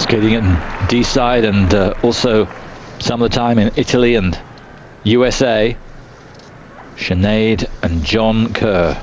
skating in D-side and also some of the time in Italy and USA. Sinead and John Kerr.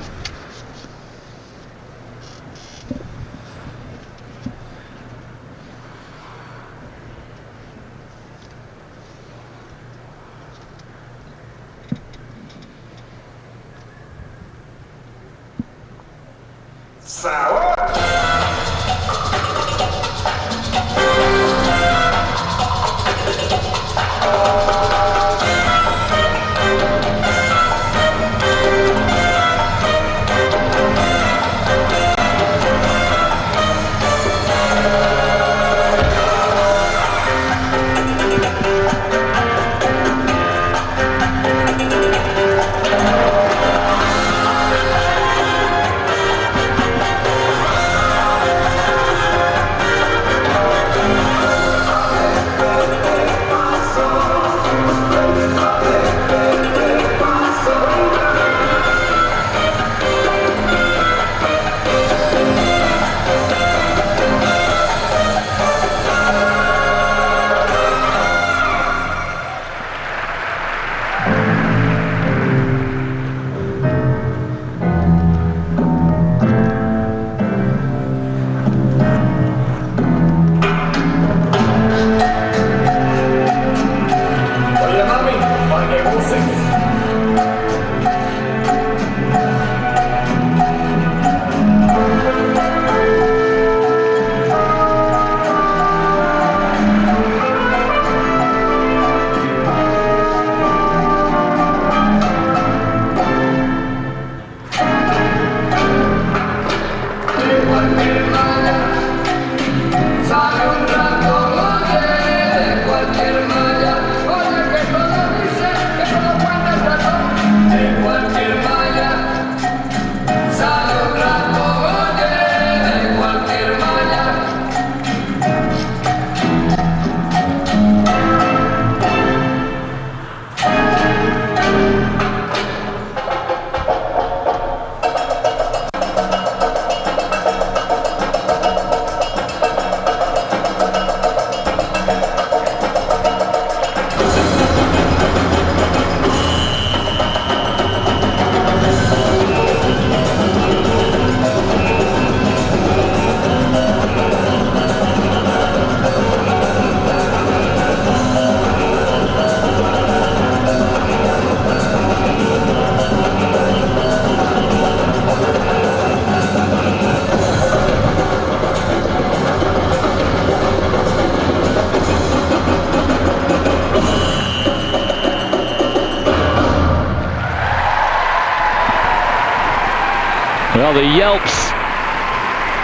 Well, the yelps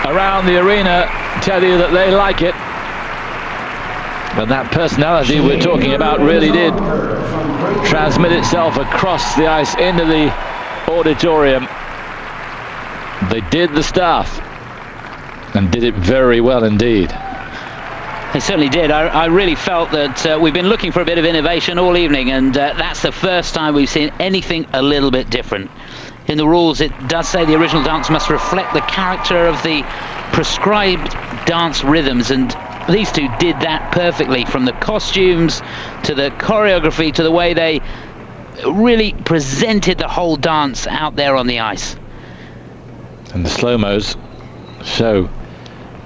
around the arena tell you that they like it. But that personality we're talking about really did transmit itself across the ice into the auditorium. They did the stuff and did it very well indeed. They certainly did. I really felt that we've been looking for a bit of innovation all evening, and that's the first time we've seen anything a little bit different. In the rules, it does say the original dance must reflect the character of the prescribed dance rhythms, and these two did that perfectly, from the costumes to the choreography to the way they really presented the whole dance out there on the ice. And the slow-mos show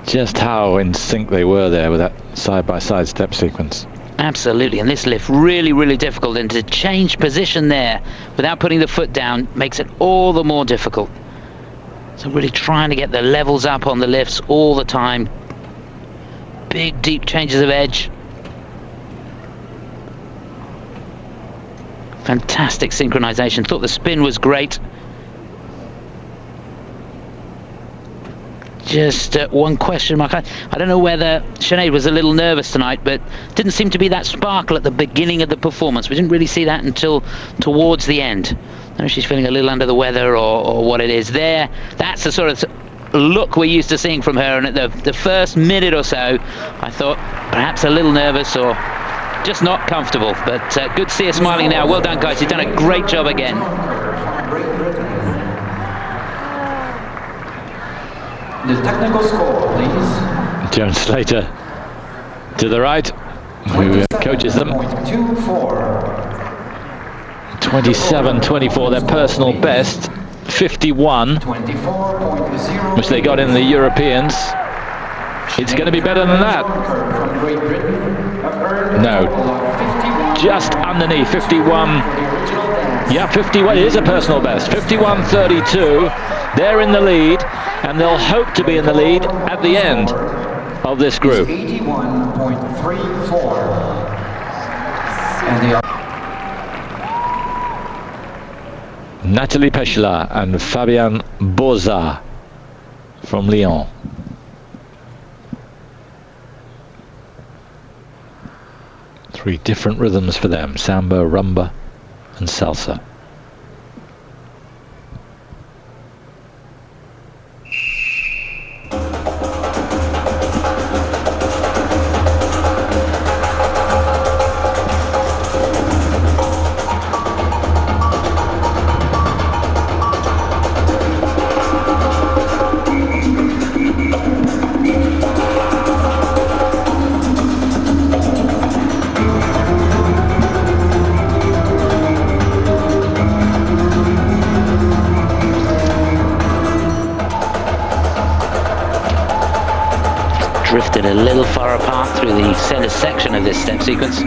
just how in sync they were there with that side-by-side step sequence. Absolutely, and this lift really, really difficult, and to change position there without putting the foot down makes it all the more difficult. So really trying to get the levels up on the lifts all the time. Big, deep changes of edge. Fantastic synchronization. Thought the spin was great. Just one question mark. I don't know whether Sinead was a little nervous tonight, but didn't seem to be that sparkle at the beginning of the performance. We didn't really see that until towards the end. I don't know if she's feeling a little under the weather or what it is there. That's the sort of look we're used to seeing from her, and at the first minute or so I thought perhaps a little nervous or just not comfortable, but good to see her smiling now. Well done, guys, you've done a great job again. The technical score, please. Joan Slater to the right, who coaches them. 27-24, their personal best. 51, which they got in the Europeans. It's going to be better than that. No, just underneath. 51. Yeah, 51 is a personal best. 51.32. They're in the lead, and they'll hope to be in the lead at the end of this group. 81.34. Nathalie Pechela and Fabien Boza from Lyon. Three different rhythms for them: samba, rumba and salsa. Drifted a little far apart through the centre section of this step sequence.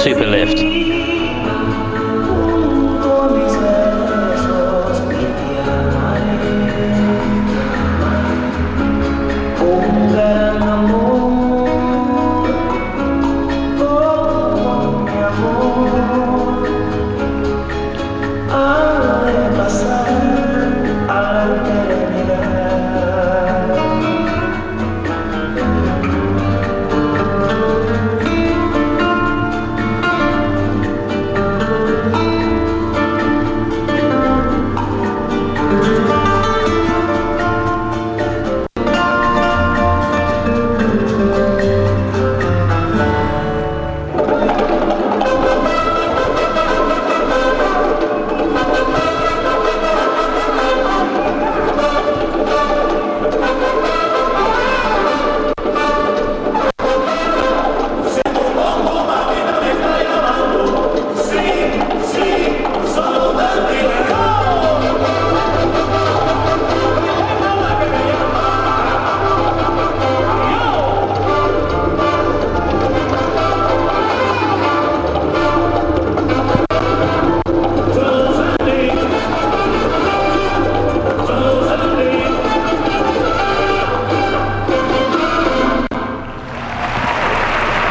Super lift.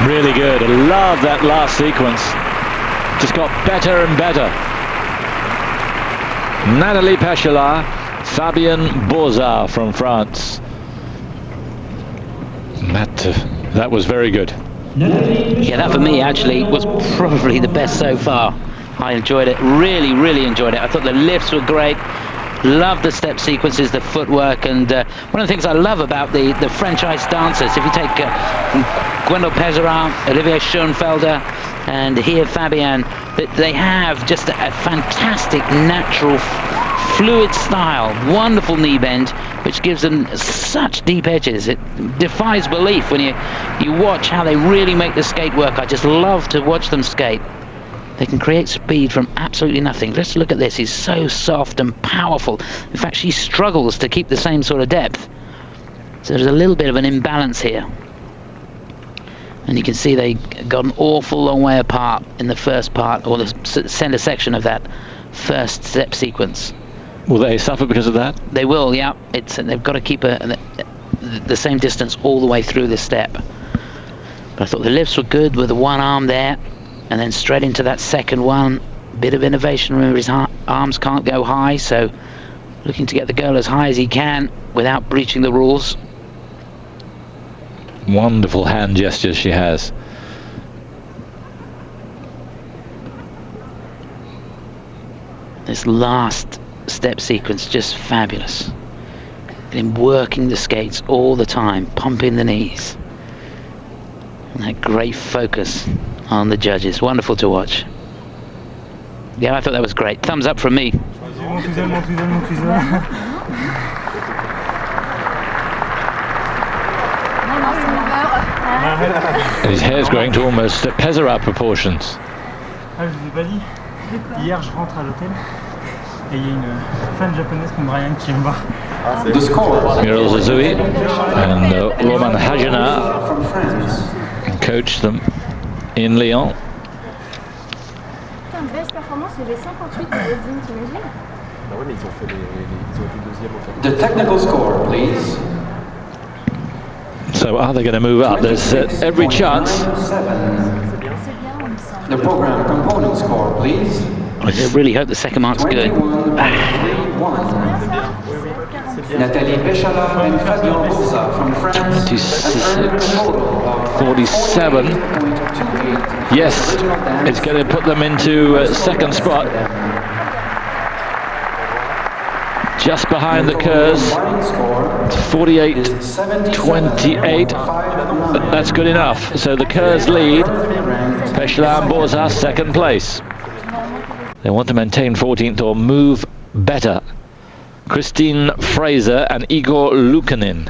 Really good. I love that last sequence. Just got better and better. Nathalie Pechela, Fabien Boza from France. That was very good. Yeah, that for me actually was probably the best so far. I enjoyed it, really enjoyed it. I thought the lifts were great. Love the step sequences, the footwork, and one of the things I love about the French ice dancers, if you take Gwendal Pezerin, Olivier Schoenfelder, and here Fabien, that they have just a fantastic, natural, fluid style, wonderful knee bend, which gives them such deep edges. It defies belief when you watch how they really make the skate work. I just love to watch them skate. They can create speed from absolutely nothing. Let's look at this. He's so soft and powerful. In fact, she struggles to keep the same sort of depth. So there's a little bit of an imbalance here. And you can see they got an awful long way apart in the first part, or the center section of that first step sequence. Will they suffer because of that? They will, yeah. They've got to keep the same distance all the way through this step. But I thought the lifts were good with the one arm there. And then straight into that second one, bit of innovation. Remember, his arms can't go high, so looking to get the girl as high as he can without breaching the rules. Wonderful hand gestures she has. This last step sequence, just fabulous. Him working the skates all the time, pumping the knees. And that great focus on the judges. Wonderful to watch. Yeah, I thought that was great. Thumbs up from me. His hair's growing to almost Pesera proportions. Ah, je vous ai pas dit. Hier, je rentre à l'hôtel et il y a une fan japonaise comme Brian qui vient me voir. Muriel Zazui and Roman Hajana coached them in Lyon. Putain, belle performance, il y avait 58 à Lauzon, t'imagines? Ah ouais, mais ils ont fait ils ont été deuxième au fait. The technical score, please. So are they going to move up? There's every chance. The program component score, please. I really hope the second mark's good. Nathalie Béchala and Fabien Boursa from France. 26, 47. Yes, it's going to put them into second spot. Just behind the Kurz. It's 48-28. That's good enough. So the Kurz lead. Béchala and Boursa second place. They want to maintain 14th or move better. Christine Fraser and Igor Lukanin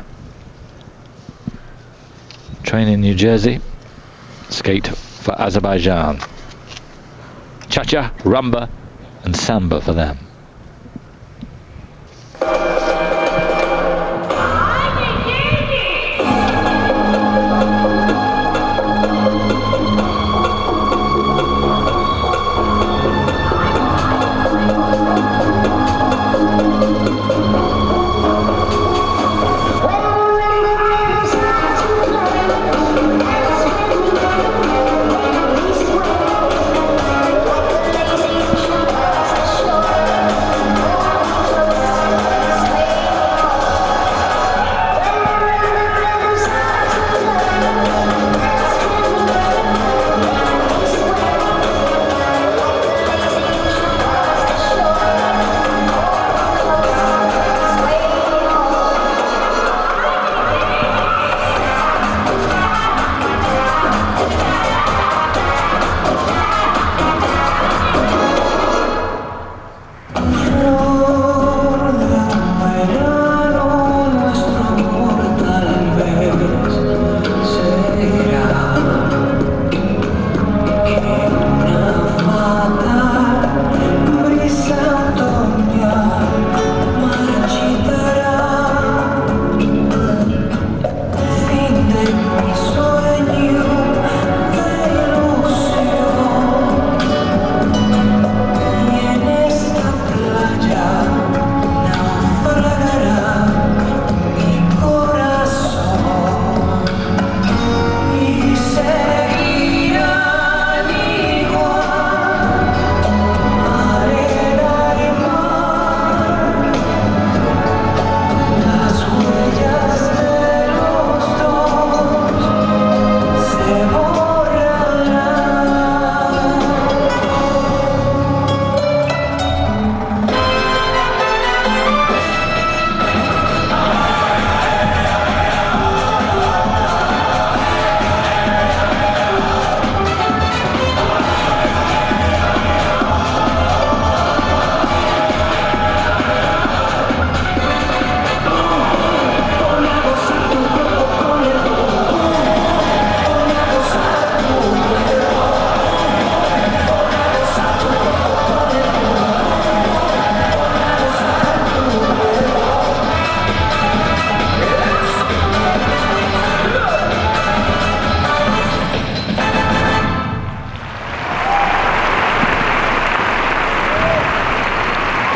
train in New Jersey, skate for Azerbaijan. Cha-cha, rumba and samba for them.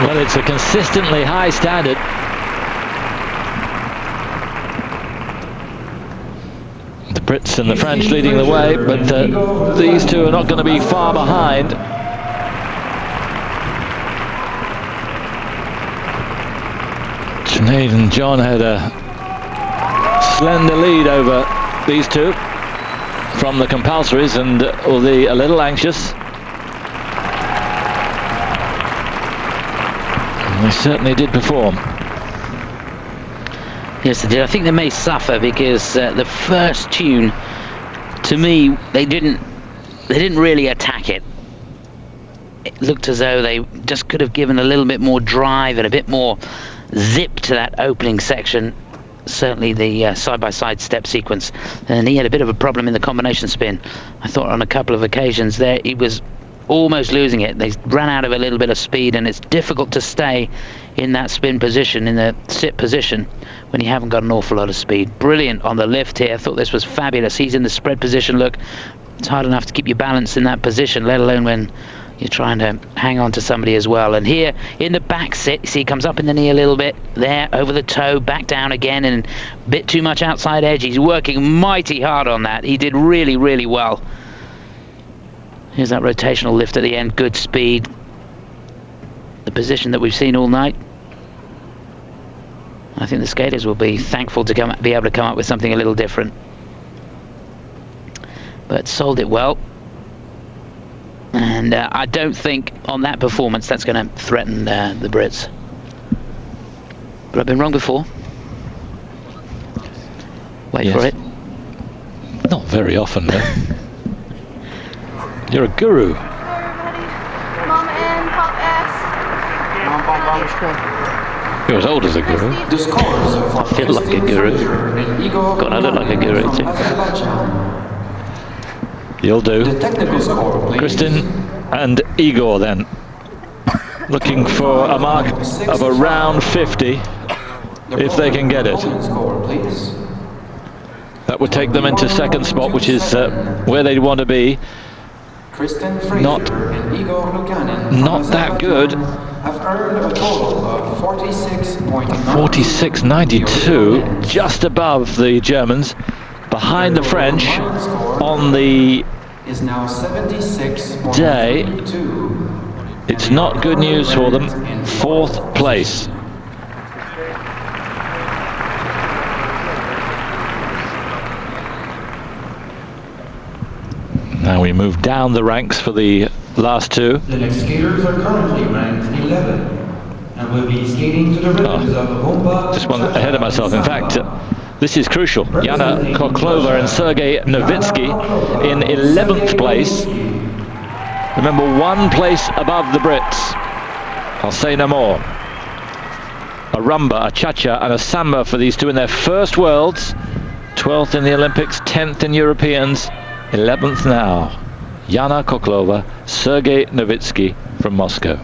Well, it's a consistently high standard. The Brits and the French leading the way, but these two are not going to be far behind. Sinead and John had a slender lead over these two, from the compulsories, and a little anxious. And they certainly did perform. Yes, they did. I think they may suffer because the first tune, to me, they didn't really attack it. It looked as though they just could have given a little bit more drive and a bit more zip to that opening section. Certainly the side-by-side step sequence. And he had a bit of a problem in the combination spin. I thought on a couple of occasions there he was almost losing it. They ran out of a little bit of speed, and it's difficult to stay in that spin position, in the sit position, when you haven't got an awful lot of speed. Brilliant on the lift here. I thought this was fabulous. He's in the spread position. Look, it's hard enough to keep your balance in that position, let alone when you're trying to hang on to somebody as well. And here in the back sit, you see he comes up in the knee a little bit, there over the toe, back down again, and a bit too much outside edge. He's working mighty hard on that. He did really, really well. Here's that rotational lift at the end, good speed. The position that we've seen all night. I think the skaters will be thankful to be able to come up with something a little different. But sold it well. And I don't think on that performance that's going to threaten the Brits. But I've been wrong before. Wait for it. Not very often, though. You're a guru. Hello, everybody. Mom and Pop S. You're as old as a guru. The scores for I feel like a guru. God, I look like a guru too. You'll do. The technical score, please. Kristin and Igor then. Looking for a mark of around 50, if they can get it. Score, please. That would take them into second spot, which is where they want to be. Not that good. Have earned a total of 46.92, just above the Germans, behind the French on the day. It's not good news for them. Fourth place. Now we move down the ranks for the last two. The next skaters are currently ranked 11 and will be skating to the rhythms of Rumba. Just one ahead of myself. In fact, this is crucial. Yana Koklova and Sergei Novitsky in 11th place. Remember, one place above the Brits. I'll say no more. A rumba, a cha-cha and a samba for these two in their first Worlds. 12th in the Olympics, 10th in Europeans. 11th now, Yana Koklova, Sergei Novitsky from Moscow.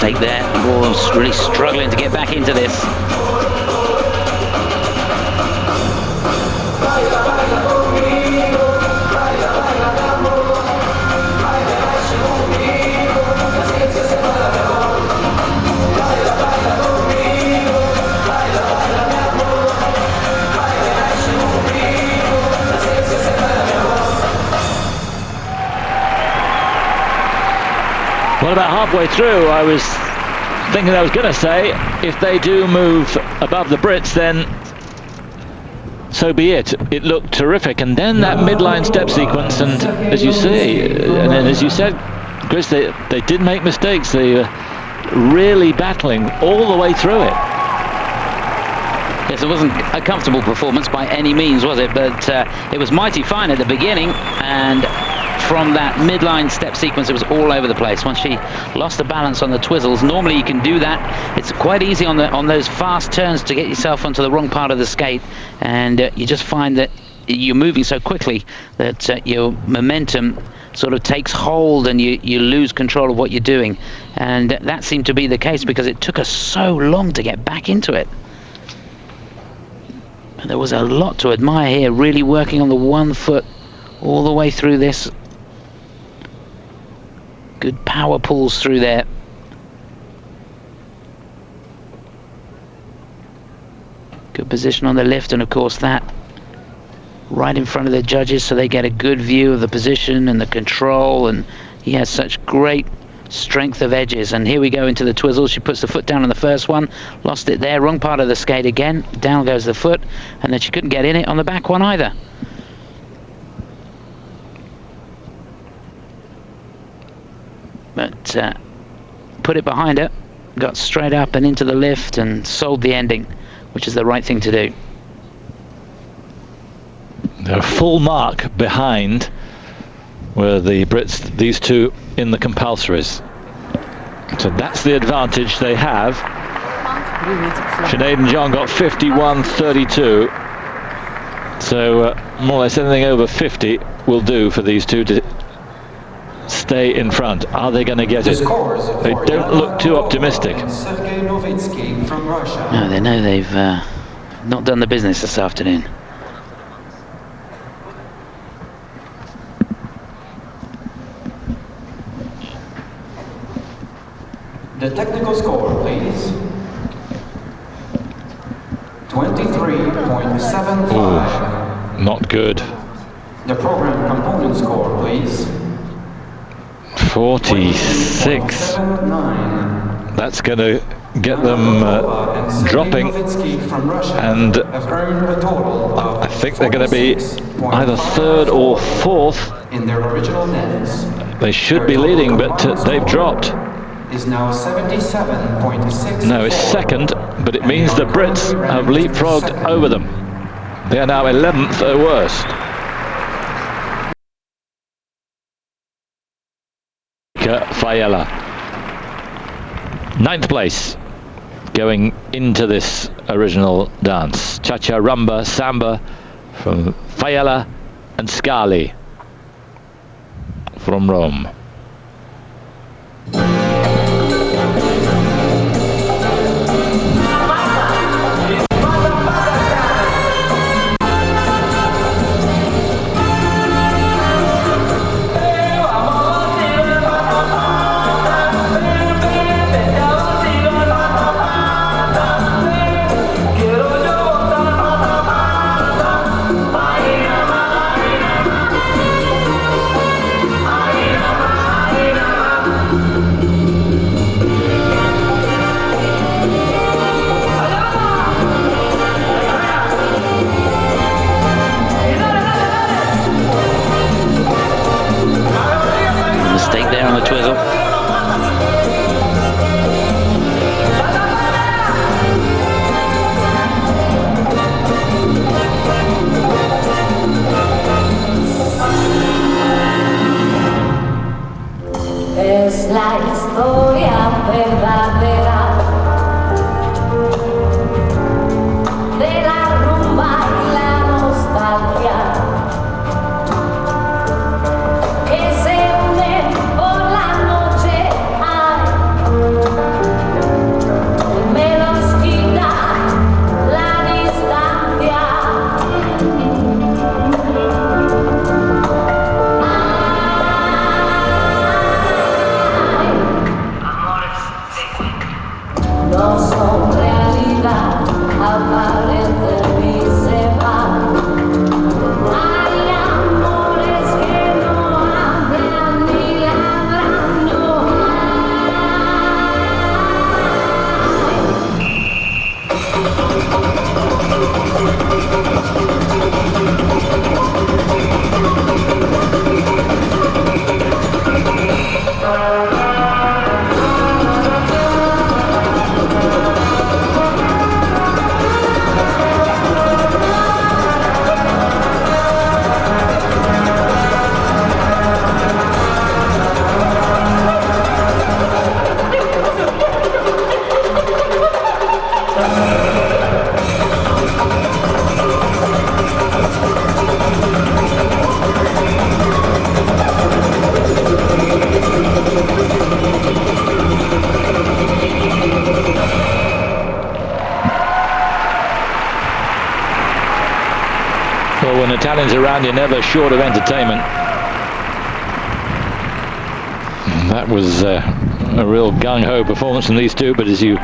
mistake there. The ball's really struggling to get back into this. Well, about halfway through, I was thinking I was going to say, if they do move above the Brits, then so be it. It looked terrific. And then that midline step sequence, and as you say, and then as you said, Chris, they did make mistakes. They were really battling all the way through it. Yes, it wasn't a comfortable performance by any means, was it? But it was mighty fine at the beginning, and from that midline step sequence, it was all over the place. Once she lost the balance on the twizzles, normally you can do that. It's quite easy on those fast turns to get yourself onto the wrong part of the skate, and you just find that you're moving so quickly that your momentum sort of takes hold and you lose control of what you're doing. And that seemed to be the case because it took us so long to get back into it. But there was a lot to admire here, really working on the 1 foot all the way through this. Good power pulls through there. Good position on the lift, and of course that right in front of the judges so they get a good view of the position and the control, and he has such great strength of edges. And here we go into the twizzle. She puts the foot down on the first one, lost it there, wrong part of the skate again, down goes the foot, and then she couldn't get in it on the back one either. But put it behind her, got straight up and into the lift and sold the ending, which is the right thing to do. They're a full mark behind were the Brits, these two in the compulsories. So that's the advantage they have. Sinead and John got 51.32. So more or less anything over 50 will do for these two to stay in front. Are they going to get it? They don't look too optimistic. No, they know they've not done the business this afternoon. The technical score, please. 23.75. Not good. The program component score, please. 46. That's going to get them dropping, and I think they're going to be either third or fourth. In their original nets. They should be leading, but they've dropped. Is now 77.6. No, it's second, but it means the Brits have leapfrogged over them. They are now 11th at worst. Faiella, 9th place, going into this original dance. Cha-cha, rumba, samba from Faiella and Scali from Rome. Stallions around you, never short of entertainment. That was a real gung-ho performance from these two, but as you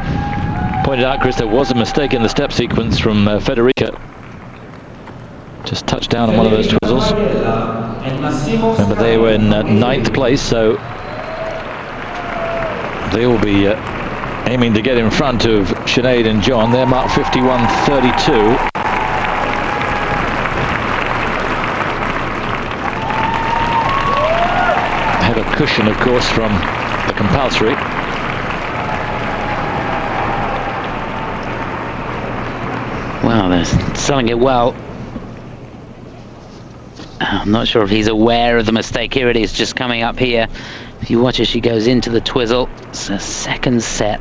pointed out, Chris, there was a mistake in the step sequence from Federica. Just touched down on one of those twizzles. Remember, they were in 9th place, so they will be aiming to get in front of Sinead and John. They're marked 51.32. Have a cushion, of course, from the compulsory. Well, they're selling it well. I'm not sure if he's aware of the mistake. Here it is, just coming up here. If you watch as she goes into the twizzle, it's a second set.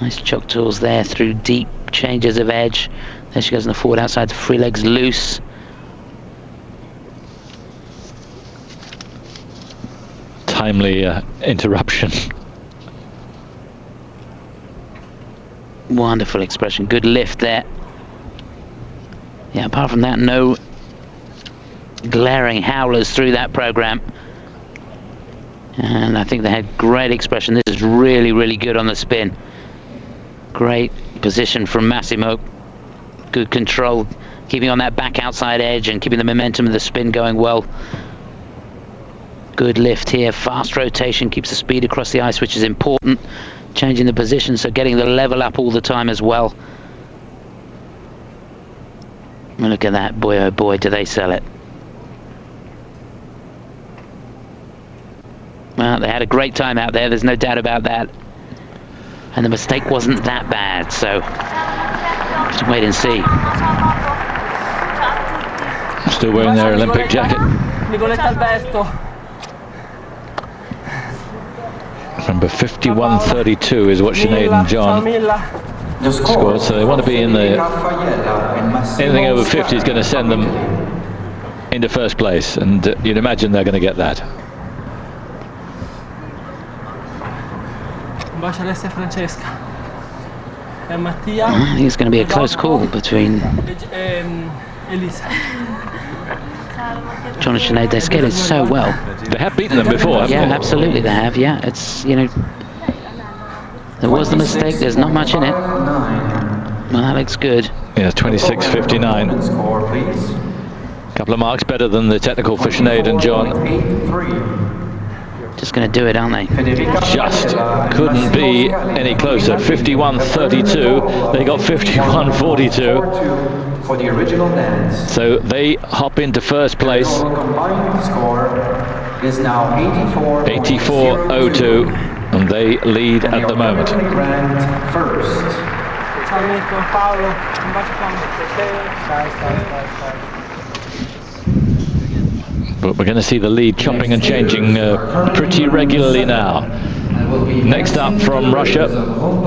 Nice choke tools there through deep changes of edge. There she goes in the forward outside, the free legs loose. Timely interruption. Wonderful expression, good lift there. Yeah, apart from that, no glaring howlers through that program. And I think they had great expression. This is really, really good on the spin. Great position from Massimo. Good control, keeping on that back outside edge and keeping the momentum of the spin going well. Good lift here, fast rotation, keeps the speed across the ice, which is important. Changing the position, so getting the level up all the time as well. And look at that, boy oh boy, do they sell it. Well, they had a great time out there, there's no doubt about that. And the mistake wasn't that bad, so just wait and see. Still wearing their Olympic jacket. Remember, 51.32 is what Sinead and John scored, so they want to be in the... Anything over 50 is going to send them into first place, and you'd imagine they're going to get that. I think it's going to be a close call between John and Sinead. They skated so well. They have beaten them before, haven't yeah, they? absolutely they have. Yeah, it's, you know, there was the mistake. There's not much in it. Well, that looks good. Yeah, 26.59. A couple of marks better than the technical for Sinead and John. Just going to do it, aren't they? Just couldn't be any closer. 51.32. They got 51.42. For the original dance. So they hop into first place. The combined score is now 84.02, and they lead at the moment. Ranked first. But we're going to see the lead chopping and changing pretty regularly now. Next up from Russia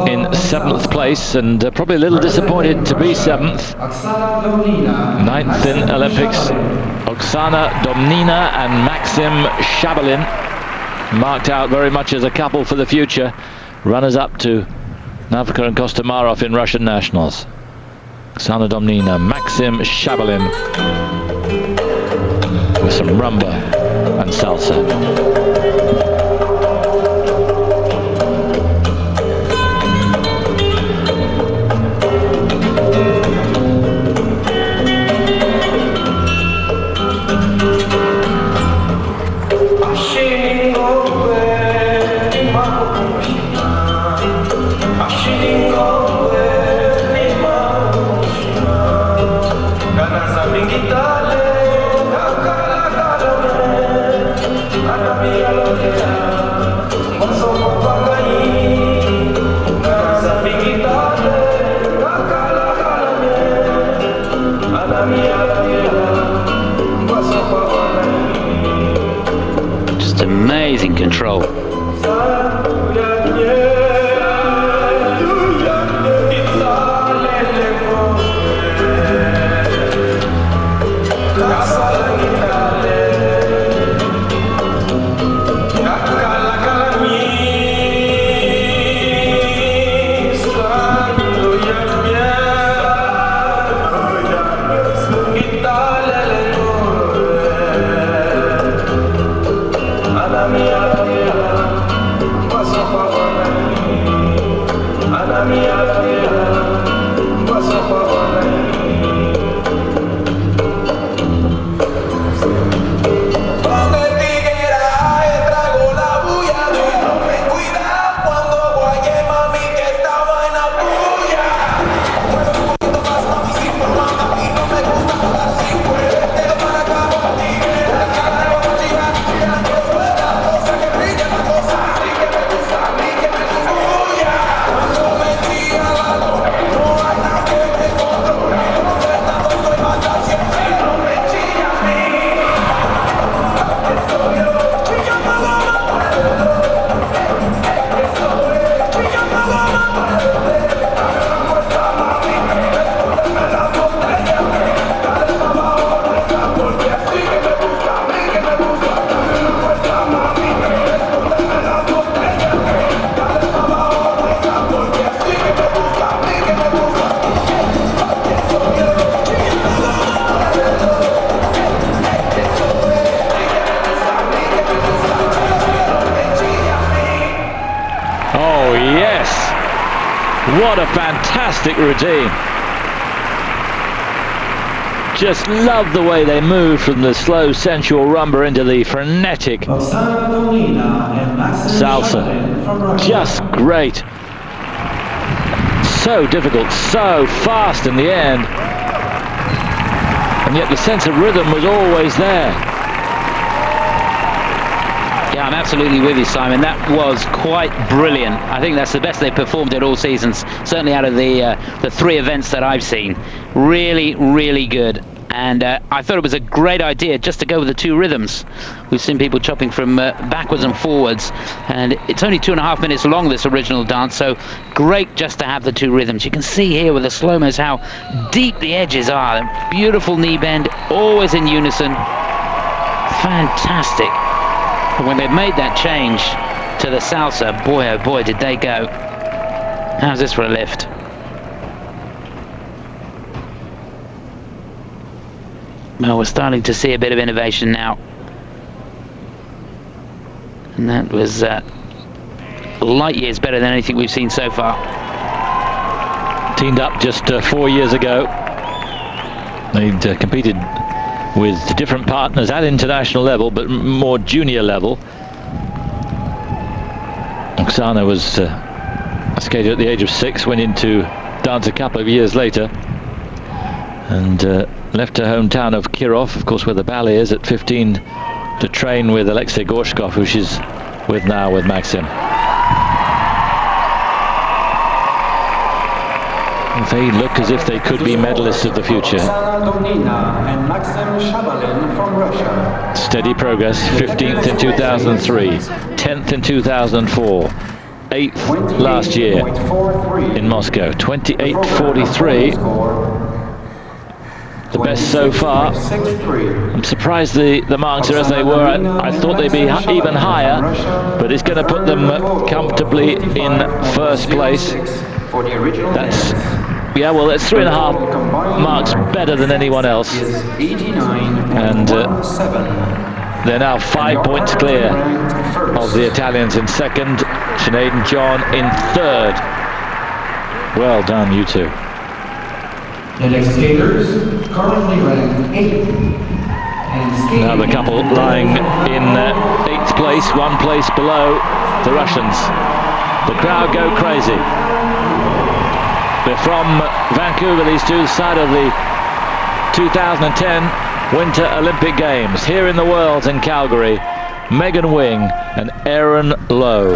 in 7th place, and probably a little disappointed to be 7th. 9th in Olympics, Oksana, Domnina and Maxim Shabalin, marked out very much as a couple for the future. Runners up to Navka and Kostomarov in Russian nationals. Oksana Domnina, Maxim Shabalin, with some rumba and salsa. Just amazing control. What a fantastic routine. Just love the way they move from the slow, sensual rumba into the frenetic Oksana, Domnina, and Maxim salsa. Shabalin from Russia. Just great. So difficult, so fast in the end. And yet the sense of rhythm was always there. Yeah, I'm absolutely with you, Simon. That was quite brilliant. I think that's the best they've performed at all seasons, certainly out of the 3 events that I've seen. Really, really good. And I thought it was a great idea just to go with the 2 rhythms. We've seen people chopping from backwards and forwards, and it's only 2.5 minutes long, this original dance, so great just to have the 2 rhythms. You can see here with the slow-mos how deep the edges are. Beautiful knee bend, always in unison. Fantastic. And when they've made that change to the salsa, boy oh boy did they go. How's this for a lift? Well, we're starting to see a bit of innovation now. And that was light years better than anything we've seen so far. Teamed up just 4 years ago. They'd competed with different partners at international level, but more junior level. Oksana was a skater at the age of 6, went into dance a couple of years later, and left her hometown of Kirov, of course, where the ballet is, at 15 to train with Alexei Gorshkov, who she's with now with Maxim. They look as if they could be medalists of the future. Domnina and Maxim Shabalin from Russia. Steady progress, 15th in 2003, 10th in 2004, 8th last year in Moscow, 28.43. The best so far. I'm surprised the marks are as they were. I thought they'd be even higher, but it's going to put them comfortably in first place. That's, yeah, well, that's 3.5 marks better than anyone else. And they're now 5 points clear of the Italians in second, Sinead and John in third. Well done, you two. The next skaters currently ranked 8th. Now the couple lying in 8th place, 1 place below the Russians. The crowd go crazy. They're from Vancouver, these two, side of the 2010 Winter Olympic Games. Here in the Worlds in Calgary, Megan Wing and Aaron Lowe.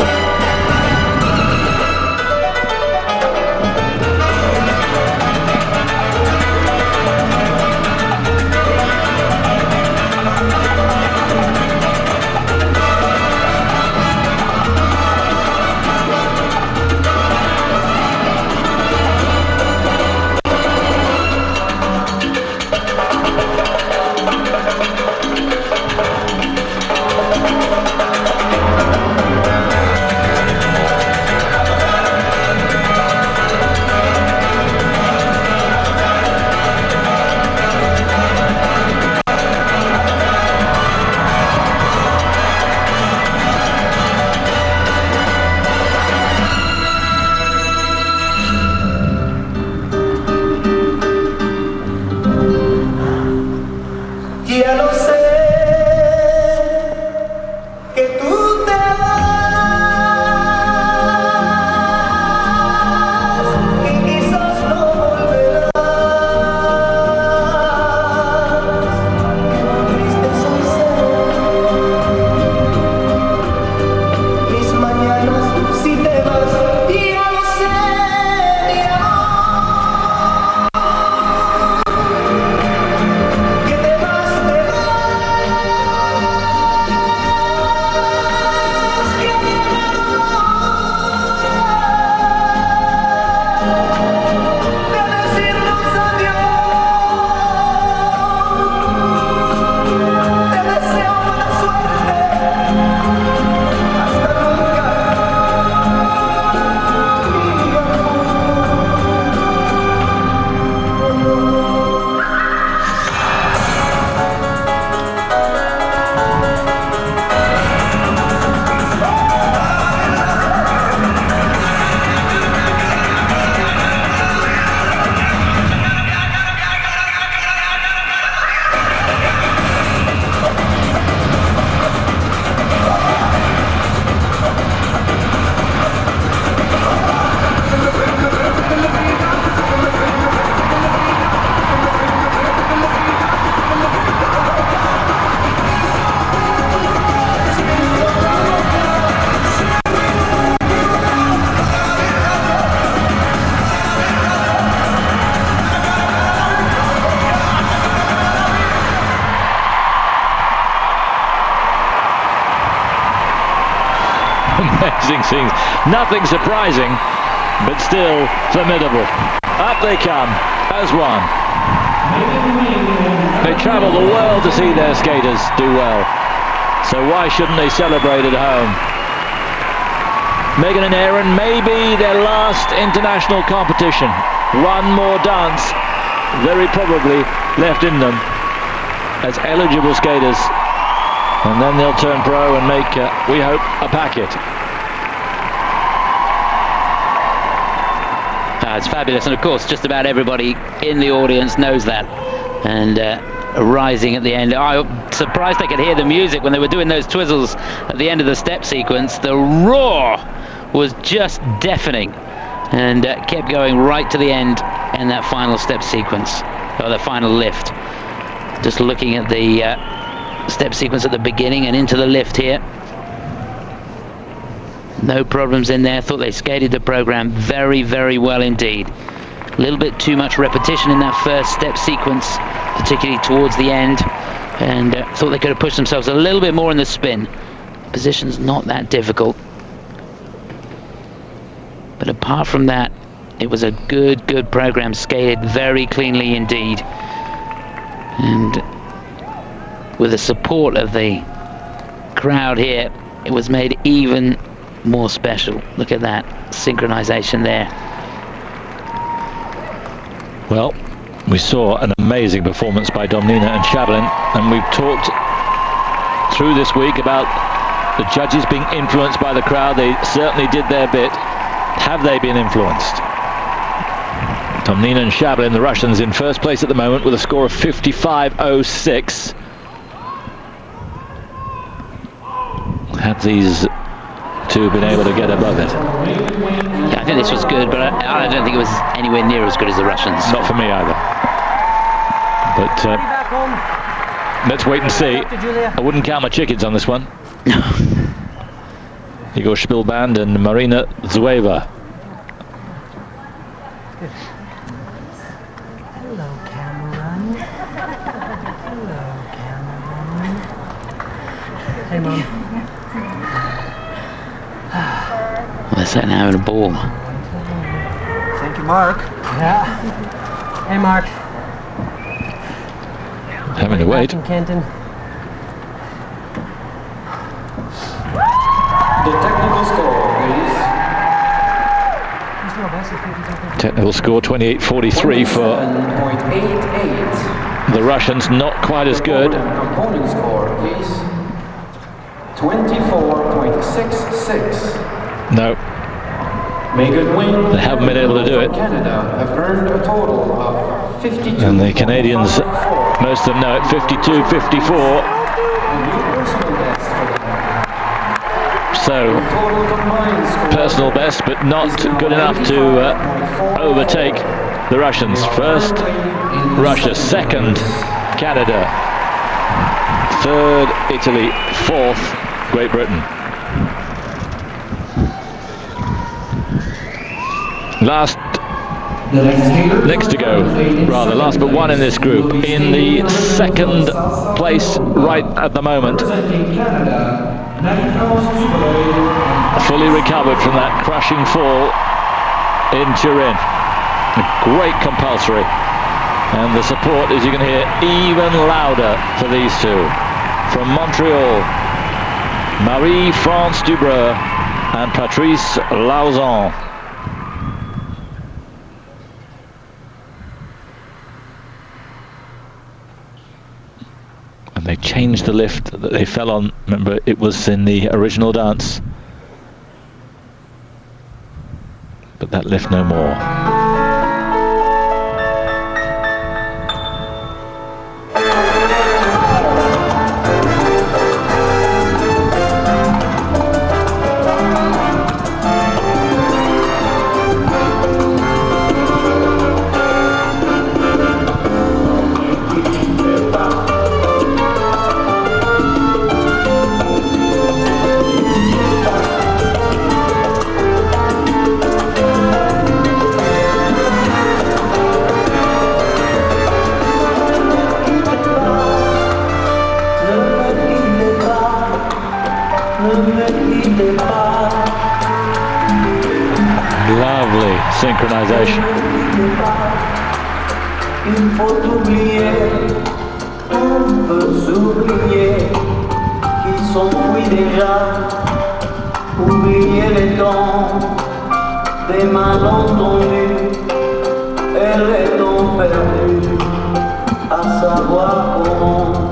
Amazing things. Nothing surprising, but still formidable. Up they come as one. They travel the world to see their skaters do well. So why shouldn't they celebrate at home? Megan and Aaron, maybe their last international competition. One more dance, very probably left in them as eligible skaters. And then they'll turn pro and make, we hope, a packet. It's fabulous, and of course just about everybody in the audience knows that. And rising at the end, I'm surprised I could hear the music when they were doing those twizzles at the end of the step sequence. The roar was just deafening, and kept going right to the end in that final step sequence, or the final lift. Just looking at the step sequence at the beginning and into the lift here. No problems in there. Thought they skated the program very, very well indeed. A little bit too much repetition in that first step sequence, particularly towards the end, and thought they could have pushed themselves a little bit more in the spin. Position's not that difficult, but apart from that, it was a good program, skated very cleanly indeed, and with the support of the crowd here, it was made even more special. Look at that synchronization there. Well, we saw an amazing performance by Domnina and Shabalin, and we've talked through this week about the judges being influenced by the crowd. They certainly did their bit. Have they been influenced? Domnina and Shabalin, the Russians, in first place at the moment with a score of 55.06. Had these two been able to get above it? Yeah, I think this was good, but I don't think it was anywhere near as good as the Russians. Not for me either. But let's wait and see. I wouldn't count my chickens on this one. Igor Spielband and Marina Zueva. Hello, Cameron. Hello, Cameron. Hey, Mom. They're sitting having a ball. Thank you, Mark. Yeah. Hey, Mark. Having to wait. In Canton. The technical score, please. Technical score 28.43 for 7.88. the Russians. Not quite as good. Component score, please. 24.66. No. Megan Wing. They haven't been able to do it. Canada have earned a total of 52. And the Canadians, most of them know it, 52.54. So, personal best, but not good enough to overtake the Russians. First, Russia. Second, Canada. Third, Italy. Fourth, Great Britain. Last to go, rather, last but one in this group. In the second place right at the moment. Fully recovered from that crushing fall in Turin. A great compulsory. And the support, as you can hear, even louder for these two. From Montreal, Marie-France Dubreuil and Patrice Lauzon. And they changed the lift that they fell on. Remember, it was in the original dance. But that lift no more. Lovely synchronization. Il faut oublier, on peut s'oublier, qui s'enfuit déjà, oublier les temps, des malentendus, et les temps perdus, à savoir comment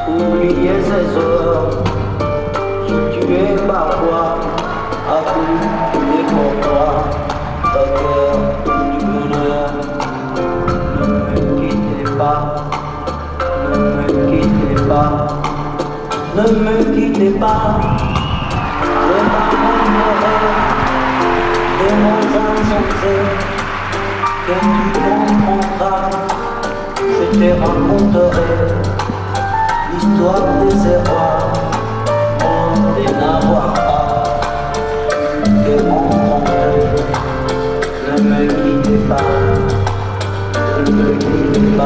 oublier ces heures, qui tuaient parfois, à plus des courtois, ta cœur du bonheur. Ne me quittez pas, ne me quittez pas, ne me quittez pas, je m'abandonnerai des mots insensés que tu comprendras, je te raconterai l'histoire des erreurs, pour de n'avoir pas que rencontrer, ne me quittez pas. Ne me quittez pas, ne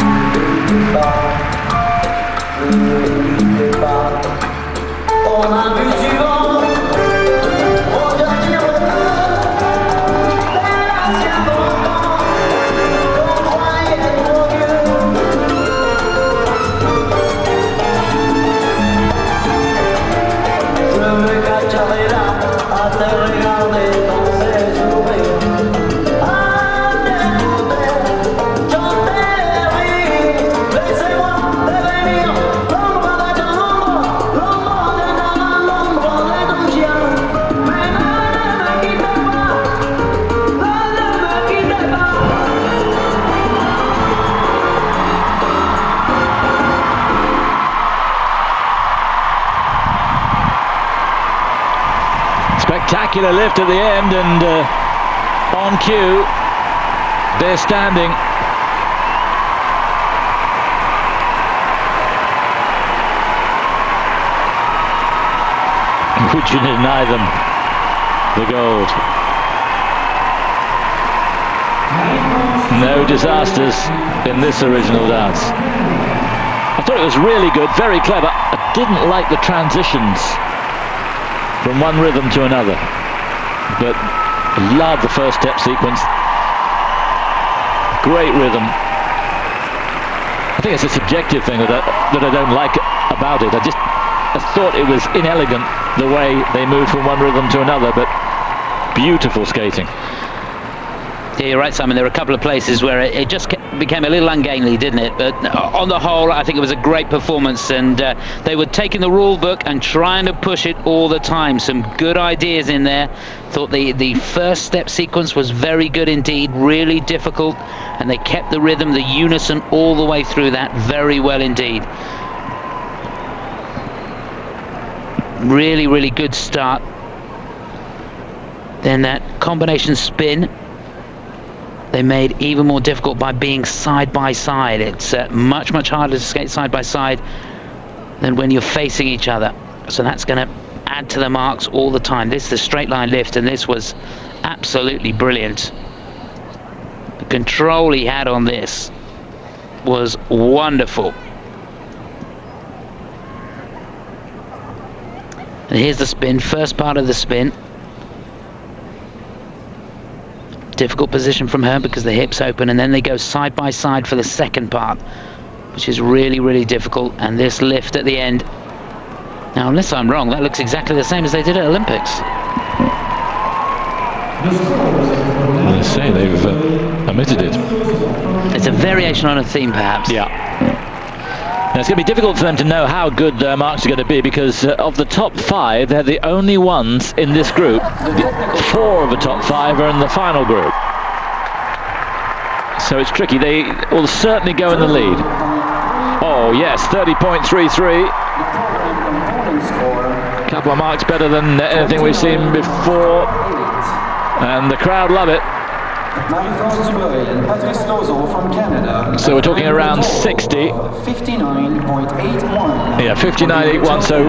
me quittez pas, ne me quittez pas. On a vu suivant, regardez votre mais l'ancien bonbon, qu'on croyait trop vieux. Je me cacherai là, à te regarder dans ses sourires. Spectacular lift at the end, and on cue, they're standing. Would you deny them the gold? No disasters in this original dance. I thought it was really good, very clever. I didn't like the transitions from one rhythm to another, but I love the first step sequence. Great rhythm. I think it's a subjective thing that I don't like about it. I thought it was inelegant the way they moved from one rhythm to another, but beautiful skating. Yeah, you're right, Simon. There were a couple of places where it just became a little ungainly, didn't it? But on the whole, I think it was a great performance, and they were taking the rule book and trying to push it all the time. Some good ideas in there. Thought the first step sequence was very good indeed, really difficult, and they kept the rhythm, the unison all the way through that very well indeed. Really, really good start. Then that combination spin they made even more difficult by being side by side. It's much, much harder to skate side by side than when you're facing each other. So that's going to add to the marks all the time. This is the straight line lift, and this was absolutely brilliant. The control he had on this was wonderful. And here's the spin, first part of the spin. Difficult position from her because the hips open, and then they go side by side for the second part, which is really, really difficult. And this lift at the end. Now, unless I'm wrong, that looks exactly the same as they did at Olympics. They say they've omitted it. It's a variation on a theme, perhaps. Yeah. Now, it's going to be difficult for them to know how good their marks are going to be, because of the top 5, they're the only ones in this group. 4 of the top 5 are in the final group. So it's tricky. They will certainly go in the lead. Oh, yes, 30.33. A couple of marks better than anything we've seen before. And the crowd love it. Dubreuil and Patrice Lauzon from Canada. So we're talking around 60. 59.81. Yeah, 59.81, so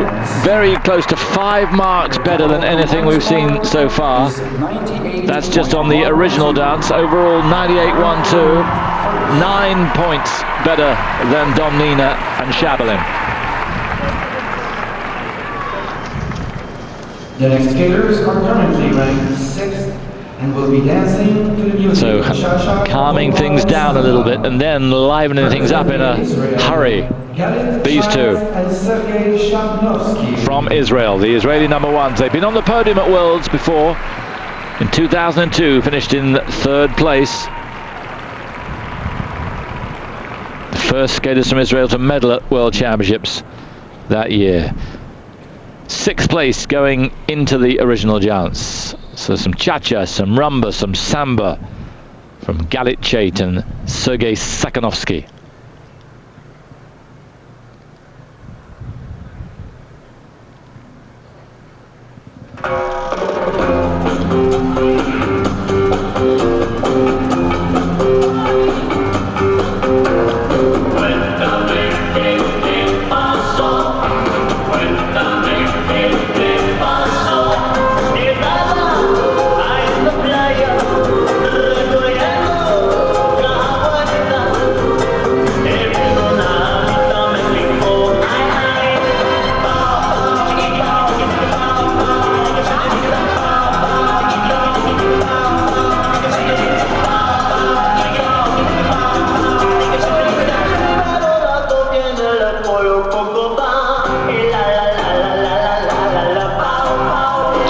very close to 5 marks better than anything we've seen so far. That's just on the original dance. Overall, 98.12, 9 points better than Domnina and Shabalin. The next skaters are currently ranked 6th and will be dancing to the music. So calming things down a little bit and then livening things up in a hurry. Galit, These two Chait, and Sergei Sakhnovski. from Israel, the Israeli number ones. They've been on the podium at Worlds before. In 2002, finished in 3rd place. The first skaters from Israel to medal at World Championships that year. 6th place going into the original dance. So some cha-cha, some rumba, some samba from Galit, Chait and Sergei Sakhnovski.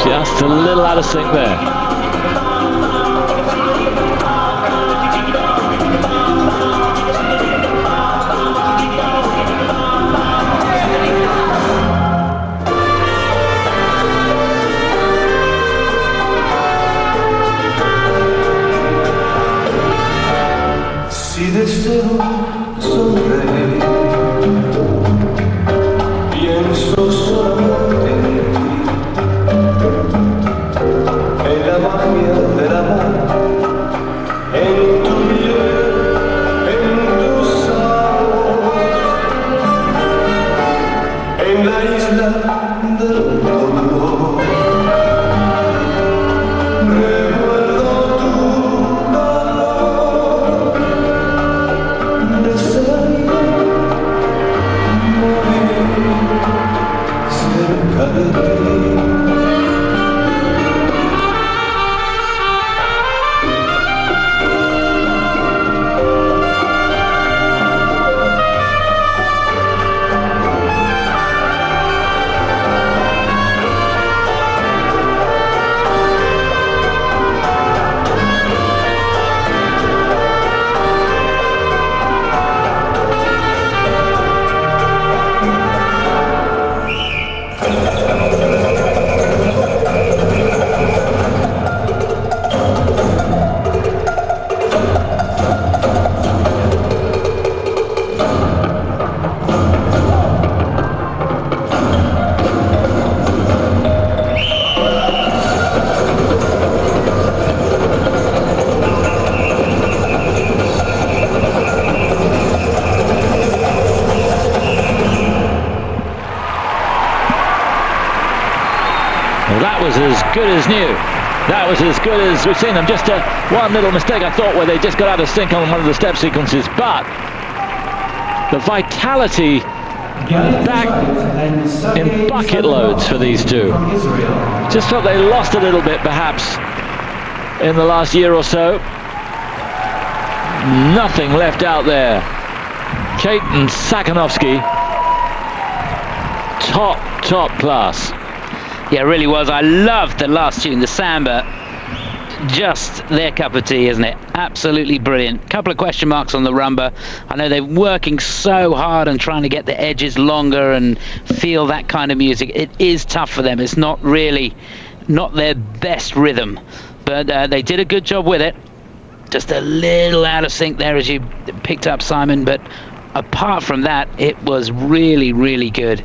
Just a little out of sync there. Si deseo sonreír, pienso solamente en ti, en la magia del amor, en tu piel, en tu sabor, en la isla del dolor. Recuerdo tu calor, desearía morir cerca de ti. That was as good as new. That was as good as we've seen them. Just one little mistake, I thought, where they just got out of sync on one of the step sequences. But the vitality back in bucket loads for these two. Just felt they lost a little bit, perhaps, in the last year or so. Nothing left out there. Chait and Sakhnovski, top class. Yeah, it really was. I loved the last tune, the samba. Just their cup of tea, isn't it? Absolutely brilliant. Couple of question marks on the rumba. I know they're working so hard and trying to get the edges longer and feel that kind of music. It is tough for them. It's not their best rhythm, but they did a good job with it. Just a little out of sync there, as you picked up, Simon, but apart from that, it was really, really good.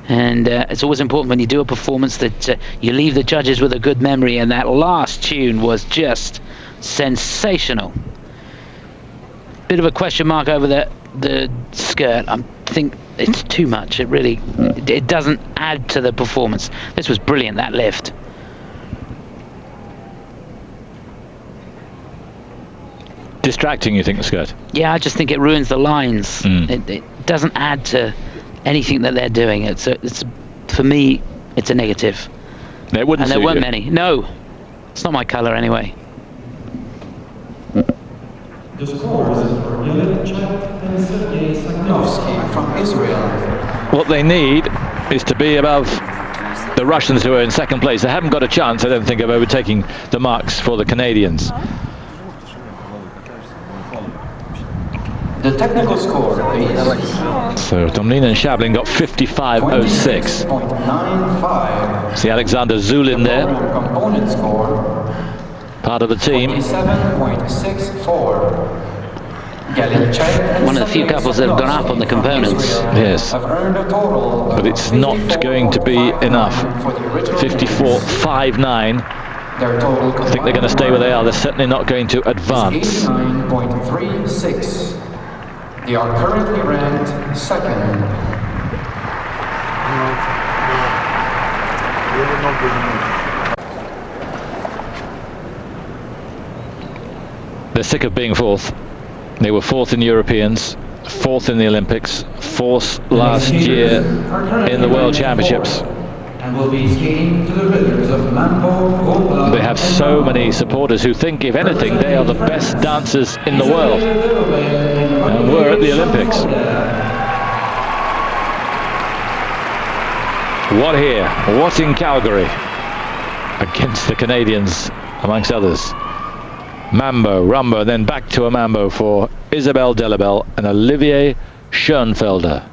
And it's always important when you do a performance that you leave the judges with a good memory, and that last tune was just sensational. Bit of a question mark over the skirt. I think it's too much. It doesn't add to the performance. This was brilliant, that lift. Distracting, you think, the skirt? Yeah, I just think it ruins the lines. It doesn't add to anything that they're doing. It's for me, it's a negative. They wouldn't. And there suit weren't you. many. No, it's not my colour anyway. The scores for Galit, Chait, and Sergei Sakhnovski from Israel. What they need is to be above the Russians, who are in second place. They haven't got a chance, I don't think, of overtaking the marks for the Canadians. The technical score is So Domnina and Shabalin got 55.06. 26.95. See Alexander Zulin there, Component score part of the team. 47.64. Galit, Chait, and One of the few couples that have gone up on the components. Yes, have earned a total of but it's not going to be enough. 54.59. Their total I think they're going to stay where they are. They're certainly not going to advance. 89.36. They are currently ranked second. They're sick of being fourth. They were fourth in Europeans, fourth in the Olympics, fourth last year in the World Championships. and will be skating to the rhythms of Mambo. They have so many supporters who think, if anything, they are the best dancers in the world, and were at the Olympics. What here? What in Calgary? Against the Canadians, amongst others. Mambo, rumbo, then back to a mambo for Isabelle Delobel and Olivier Schoenfelder.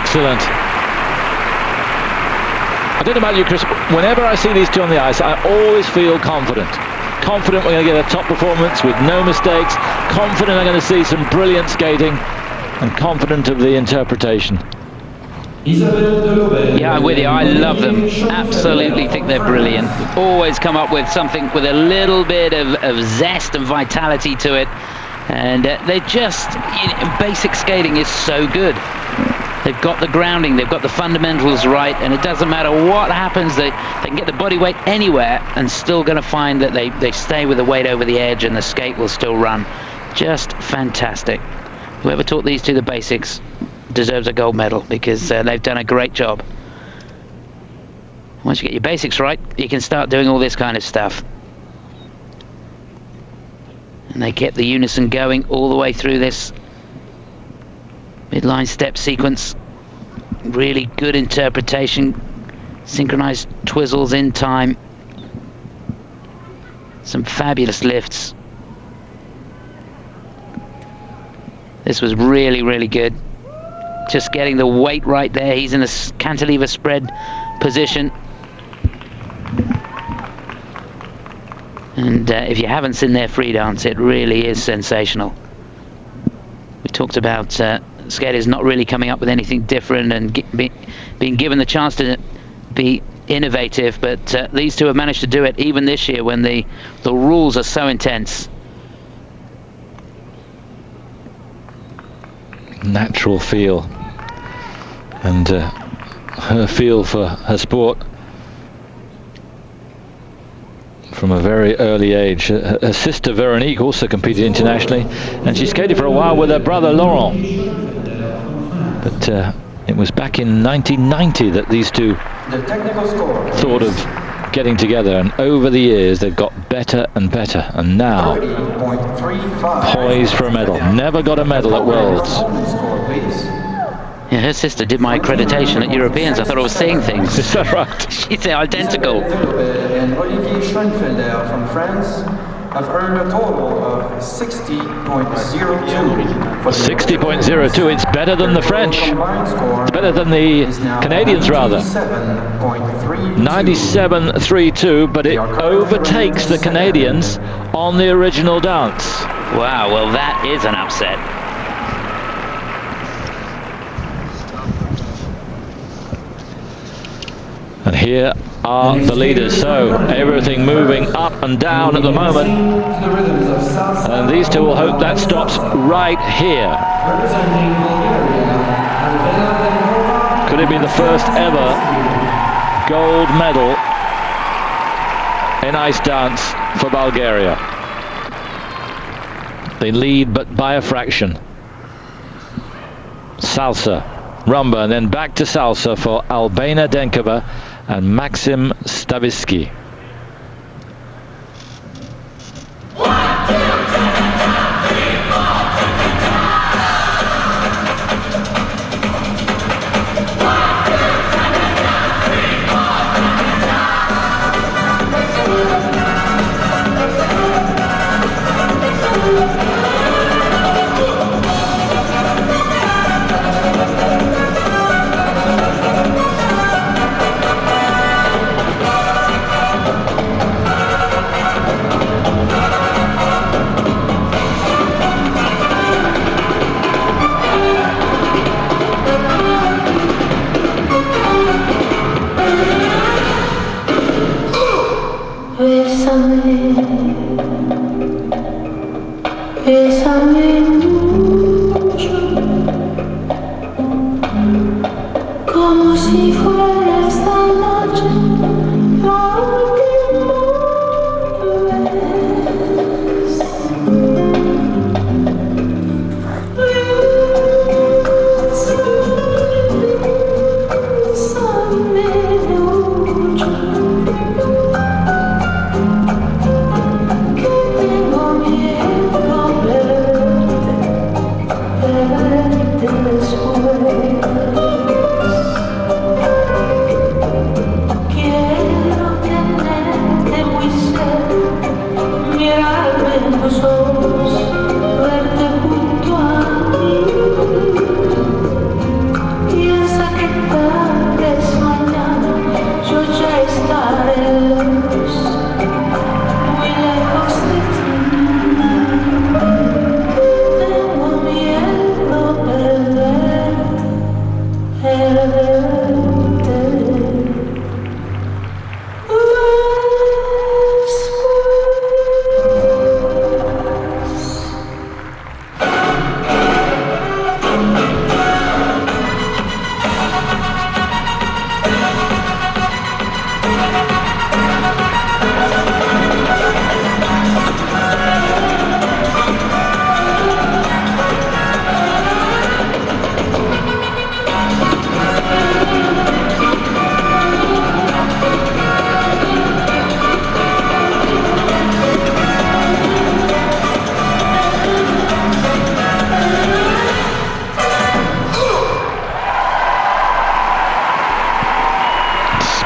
Excellent. I don't know about you, Chris, but whenever I see these two on the ice, I always feel confident. Confident we're going to get a top performance with no mistakes. Confident I'm going to see some brilliant skating. And confident of the interpretation. Isabelle Delobel. Yeah, I'm with you. I love them. Absolutely think they're brilliant. Always come up with something with a little bit of zest and vitality to it. And they just, basic skating is so good. They've got the grounding, they've got the fundamentals right, and it doesn't matter what happens, they can get the body weight anywhere and still going to find that they stay with the weight over the edge and the skate will still run. Just fantastic. Whoever taught these two the basics deserves a gold medal, because they've done a great job. Once you get your basics right, you can start doing all this kind of stuff. And they kept the unison going all the way through this midline step sequence. Really good interpretation, synchronized twizzles in time, some fabulous lifts. This was really, really good. Just getting the weight right there. He's in a cantilever spread position. And if you haven't seen their free dance, it really is sensational. We talked about skaters not really coming up with anything different and being given the chance to be innovative, but these two have managed to do it even this year when the rules are so intense. Natural feel, and her feel for her sport from a very early age. Her sister Veronique also competed internationally, and she skated for a while with her brother Laurent. But it was back in 1990 that these two thought of getting together, and over the years they've got better and better, and now poised for a medal. Never got a medal at Worlds. Yeah, her sister did my accreditation at Europeans. I thought I was seeing things. Is that right? She's identical. Delobel and Olivier Schoenfelder from France have earned a total of 60.02. 60.02, it's better than the French. It's better than the Canadians, rather. 97.32, but it overtakes the Canadians on the original dance. Wow, well that is an upset. And here are the leaders, so everything moving up and down at the moment, and these two will hope that stops right here. Could it be the first ever gold medal in ice dance for Bulgaria? They lead, but by a fraction. Salsa, rumba, and then back to salsa for Albena Denkova and Maxim Staviski.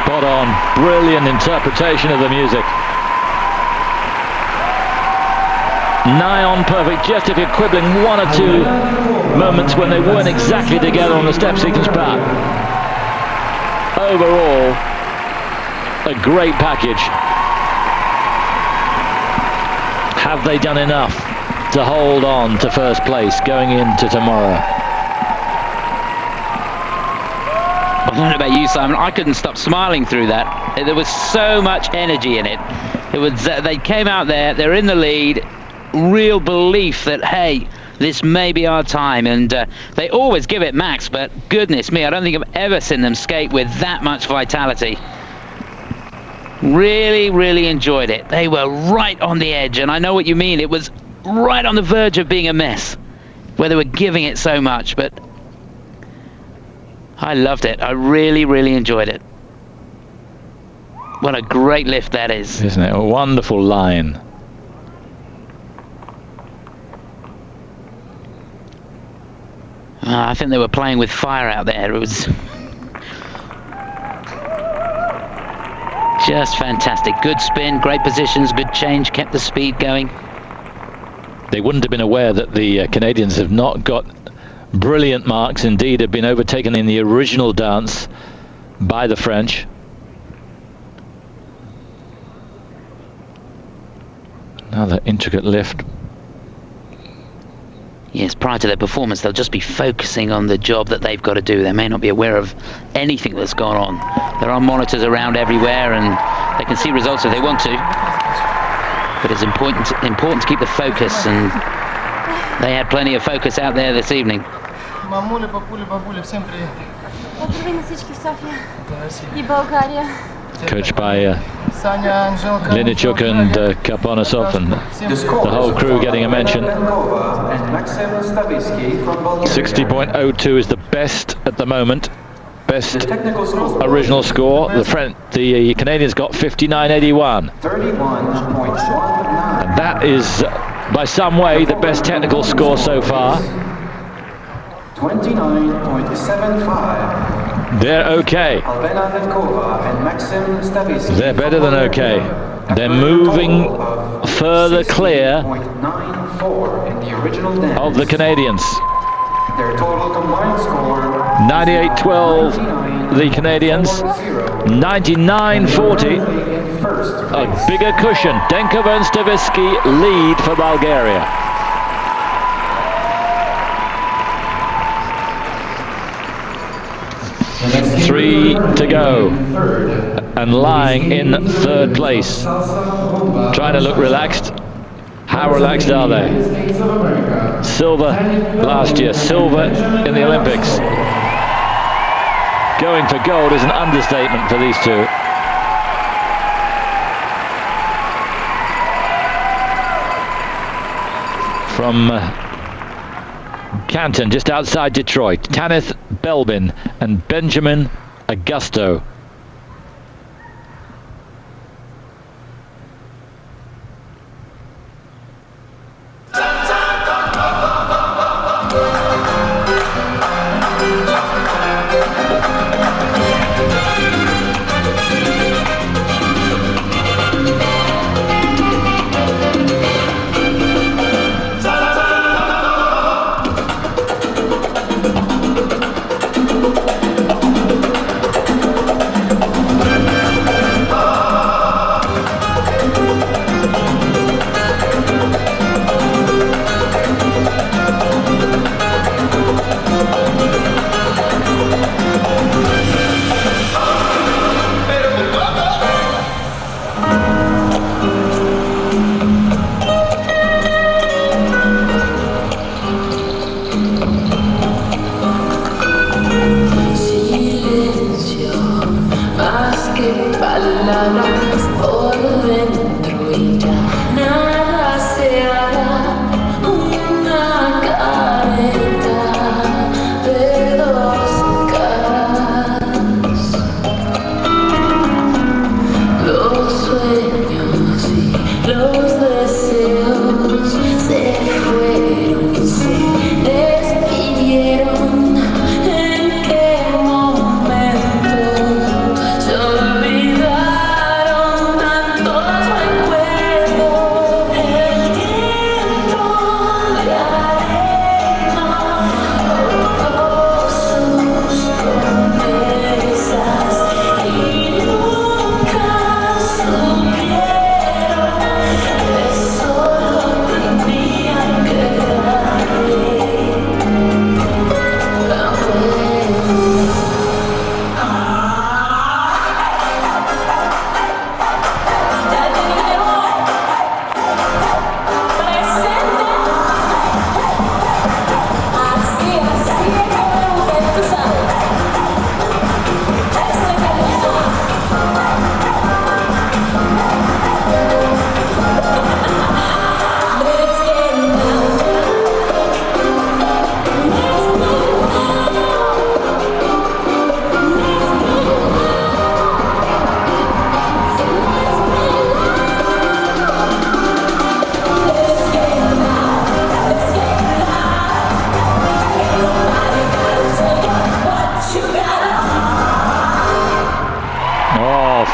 Spot on, brilliant interpretation of the music. Nigh on perfect, just if you're quibbling one or two moments when they weren't exactly together on the step sequence part. Overall, a great package. Have they done enough to hold on to first place going into tomorrow? I don't know about you, Simon. I couldn't stop smiling through that. There was so much energy in it. It was they came out there, they're in the lead, real belief that, hey, this may be our time, and they always give it max, but goodness me, I don't think I've ever seen them skate with that much vitality. Really, really enjoyed it. They were right on the edge, and I know what you mean. It was right on the verge of being a mess, where they were giving it so much, but I loved it. I really, really enjoyed it. What a great lift that is. Isn't it? A wonderful line. I think they were playing with fire out there. It was just fantastic. Good spin, great positions, good change, kept the speed going. They wouldn't have been aware that the Canadians have not got brilliant marks, indeed have been overtaken in the original dance by the French. Another intricate lift. Yes, prior to their performance, they'll just be focusing on the job that they've got to do. They may not be aware of anything that's gone on. There are monitors around everywhere, and they can see results if they want to. But it's important to keep the focus, and they had plenty of focus out there this evening. Поздрави на всички в София и България. Coached by Linichuk and Karponosov, and the whole crew getting a mention. 60.02 is the best at the moment. Best original score. The Canadians got 59.81. And that is, by some way, the best technical score so far. 29.75. They're okay. Albena, Denkova and Maxim, Staviski. They're better than okay. They're moving further clear of the Canadians. Their total combined score 98.12 the Canadians, 99.40 a bigger cushion. Denkova and Staviski lead for Bulgaria. Three to go, and lying in third place. Trying to look relaxed. How relaxed are they? Silver last year, silver in the Olympics. Going for gold is an understatement for these two. From Canton, just outside Detroit, Tanith, Belbin and Benjamin Agosto.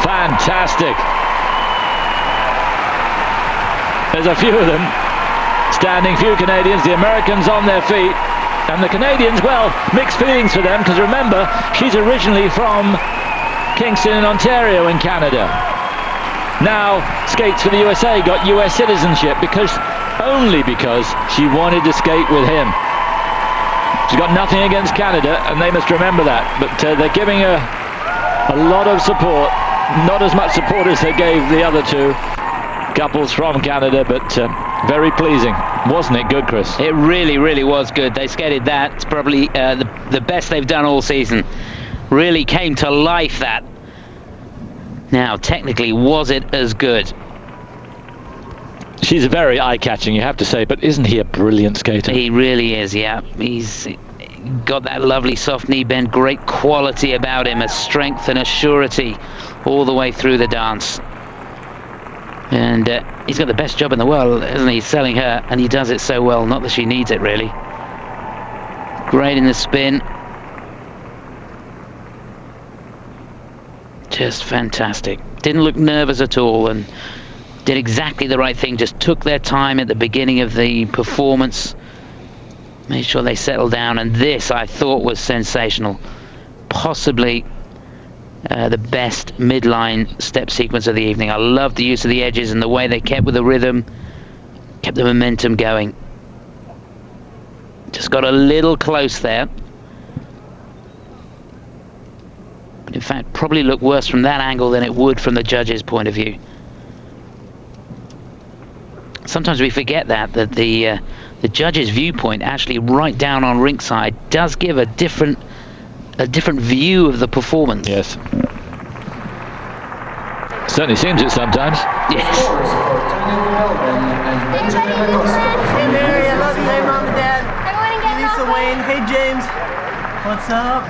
Fantastic. There's a few of them standing, few Canadians, the Americans on their feet. And the Canadians, well, mixed feelings for them, because remember, she's originally from Kingston in Ontario in Canada. Now skates for the USA, got US citizenship only because she wanted to skate with him. She's got nothing against Canada, and they must remember that. But they're giving her a lot of support, not as much support as they gave the other two couples from Canada, but very pleasing. Wasn't it good, Chris? It really, really was good. They skated that. It's probably the best they've done all season. Really came to life, that. Now, technically, was it as good? She's very eye-catching, you have to say, but isn't he a brilliant skater? He really is, yeah. He's got that lovely soft knee bend, great quality about him, a strength and a surety all the way through the dance. And he's got the best job in the world, isn't he, selling her, and he does it so well, not that she needs it, really. Great in the spin. Just fantastic. Didn't look nervous at all, and did exactly the right thing. Just took their time at the beginning of the performance, made sure they settled down, and this I thought was sensational. Possibly the best midline step sequence of the evening. I loved the use of the edges and the way they kept with the rhythm, kept the momentum going. Just got a little close there. But in fact, probably looked worse from that angle than it would from the judges' point of view. Sometimes we forget that the judge's viewpoint, actually right down on rinkside, does give a different view of the performance. Yes. Certainly seems it sometimes. Yes. Hey Mary, I love you. Hey Mom and Dad. Hey Lisa Wayne. Hey James. What's up?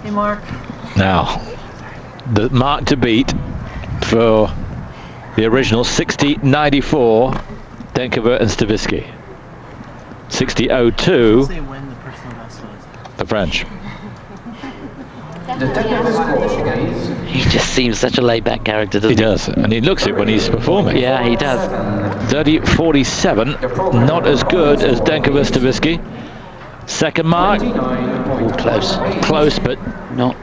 Hey Mark. Now, the mark to beat for the original 60.94, Denkova and Staviski. 60.02, the French. He just seems such a laid-back character, doesn't he? He does, and he looks it when he's performing. Yeah, he does. 30.47, not as good as Denkova Staviski. Second mark, close, but not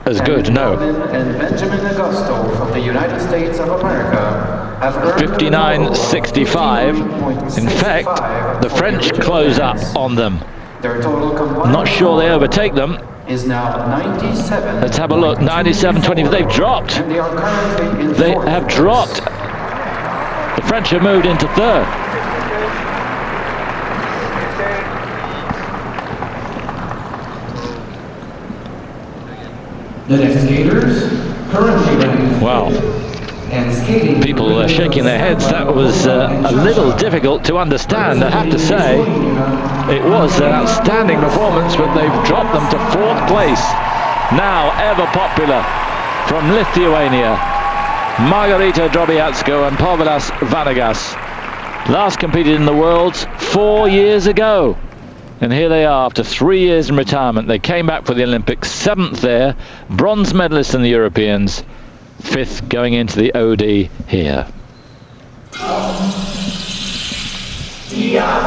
as good, no. And Benjamin Agosto from the United States of America have earned 59.65. In fact, the French close up on them. Their total combined Not sure they overtake them. is now 97. Let's have a look. 97.20. They've dropped. And they are currently in They fourth have place. dropped. The French have moved into third. The next skaters currently ranked Wow. and skating. People are shaking their heads. That was a little difficult to understand, I have to say. It was an outstanding performance, but they've dropped them to fourth place. Now ever popular from Lithuania, Margarita Drobiazko and Povilas Vanagas. Last competed in the Worlds 4 years ago. And here they are after 3 years in retirement. They came back for the Olympics, 7th there, bronze medalist in the Europeans, 5th going into the OD here. Yeah.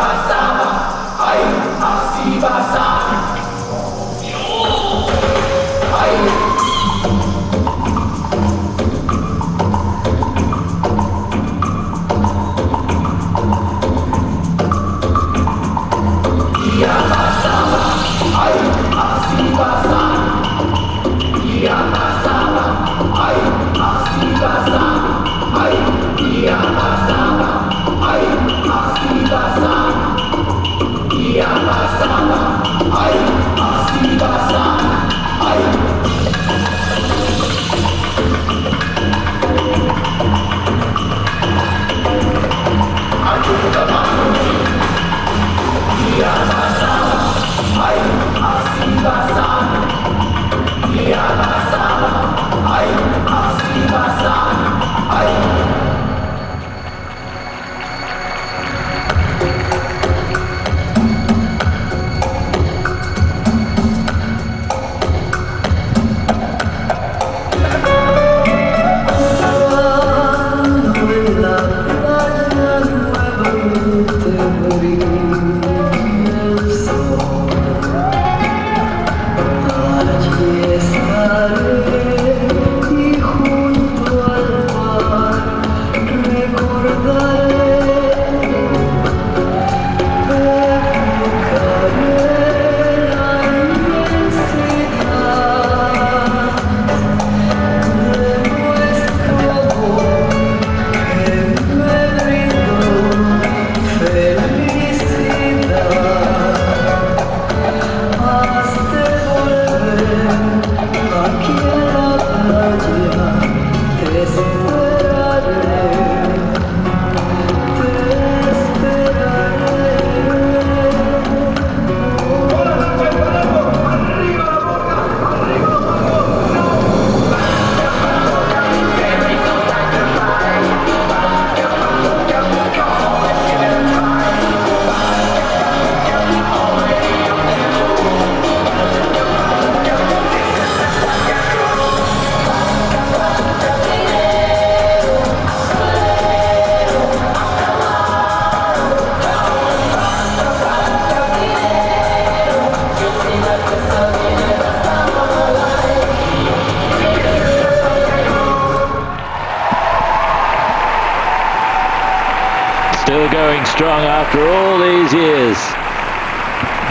still going strong after all these years.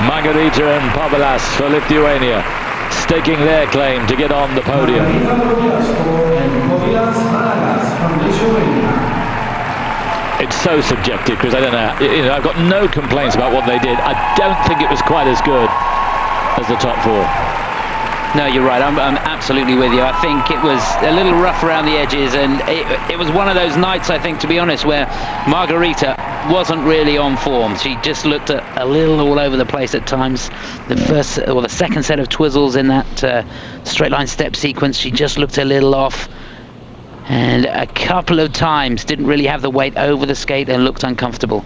Margarita and Povilas for Lithuania, staking their claim to get on the podium. It's so subjective because I don't know, I've got no complaints about what they did. I don't think it was quite as good as the top four. No, you're right. I'm absolutely with you. I think it was a little rough around the edges, and it was one of those nights, I think, to be honest, where Margarita wasn't really on form. She just looked a little all over the place at times. The first or the second set of twizzles in that straight line step sequence, she just looked a little off. And a couple of times didn't really have the weight over the skate and looked uncomfortable.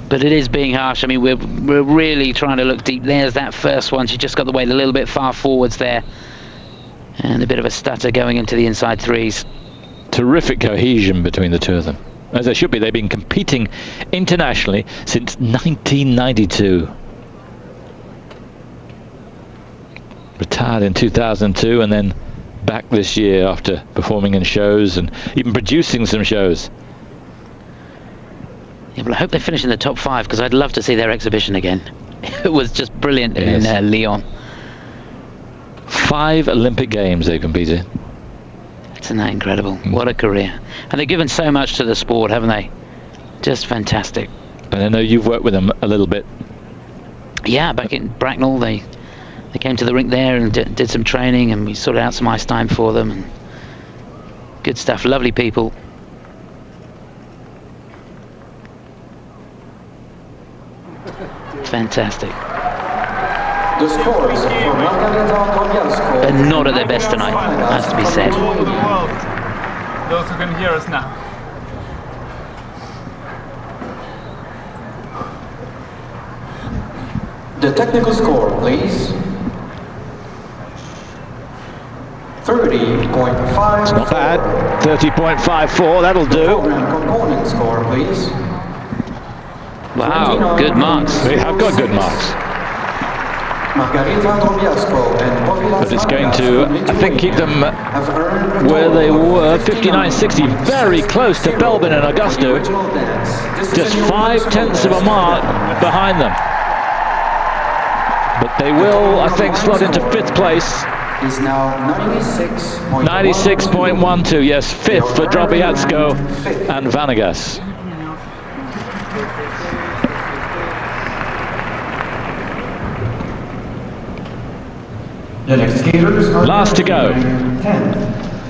But it is being harsh. I mean, we're really trying to look deep. There's that first one. She just got the weight a little bit far forwards there. And a bit of a stutter going into the inside threes. Terrific cohesion between the two of them. As they should be. They've been competing internationally since 1992. Retired in 2002 and then back this year after performing in shows and even producing some shows. Yeah, well, I hope they finish in the top 5 because I'd love to see their exhibition again. It was just brilliant in Lyon. 5 Olympic Games they've competed. Isn't that incredible? What a career. And they've given so much to the sport, haven't they? Just fantastic. And I know you've worked with them a little bit. Yeah, back in Bracknell, they came to the rink there and did some training, and we sorted out some ice time for them. And good stuff, lovely people. Fantastic. The scores for Margarita Drobiazko. But not at their best tonight, has to be said. Those who can hear us now. The technical score, please. 30.5. It's not bad. 30.54, that'll do. Program component score, please. Wow, good marks. We have got good marks. Margarita Drobiazko and Povilas. But it's going to, I think, keep them where they were, 59.60, very close to Belbin and Agosto. Just 5/10 of a mark behind them. But they will, I think, slot into 5th place. Is now 96.12, yes, 5th for Drobiazko and Vanagas. The next skaters are last to go. 10th,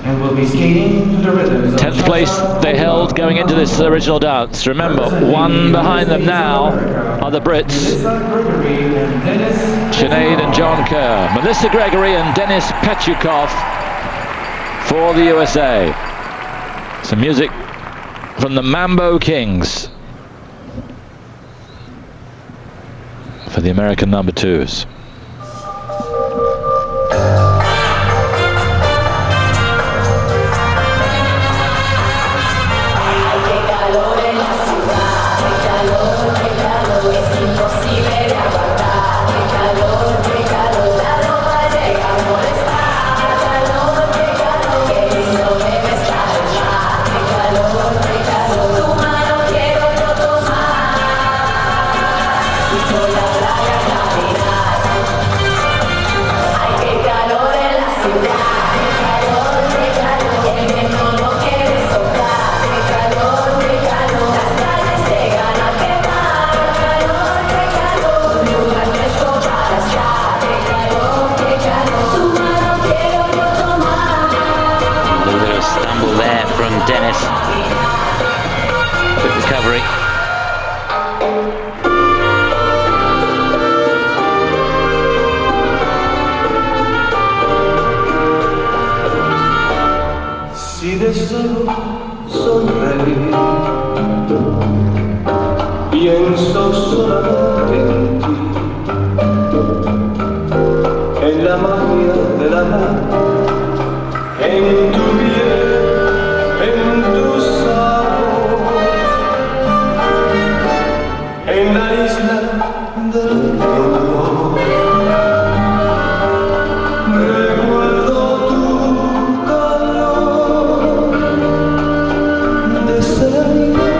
and will be skating to the rhythms of 10th place they held going into this original dance. Remember, one behind them now are the Brits, Sinead and John Kerr. Melissa Gregory and Denis Petchukov for the USA. Some music from the Mambo Kings for the American number 2s. Pienso solamente en ti, en la magia de la nada, en tu piel, en tu sabor, en la isla del dolor. Recuerdo tu calor de ser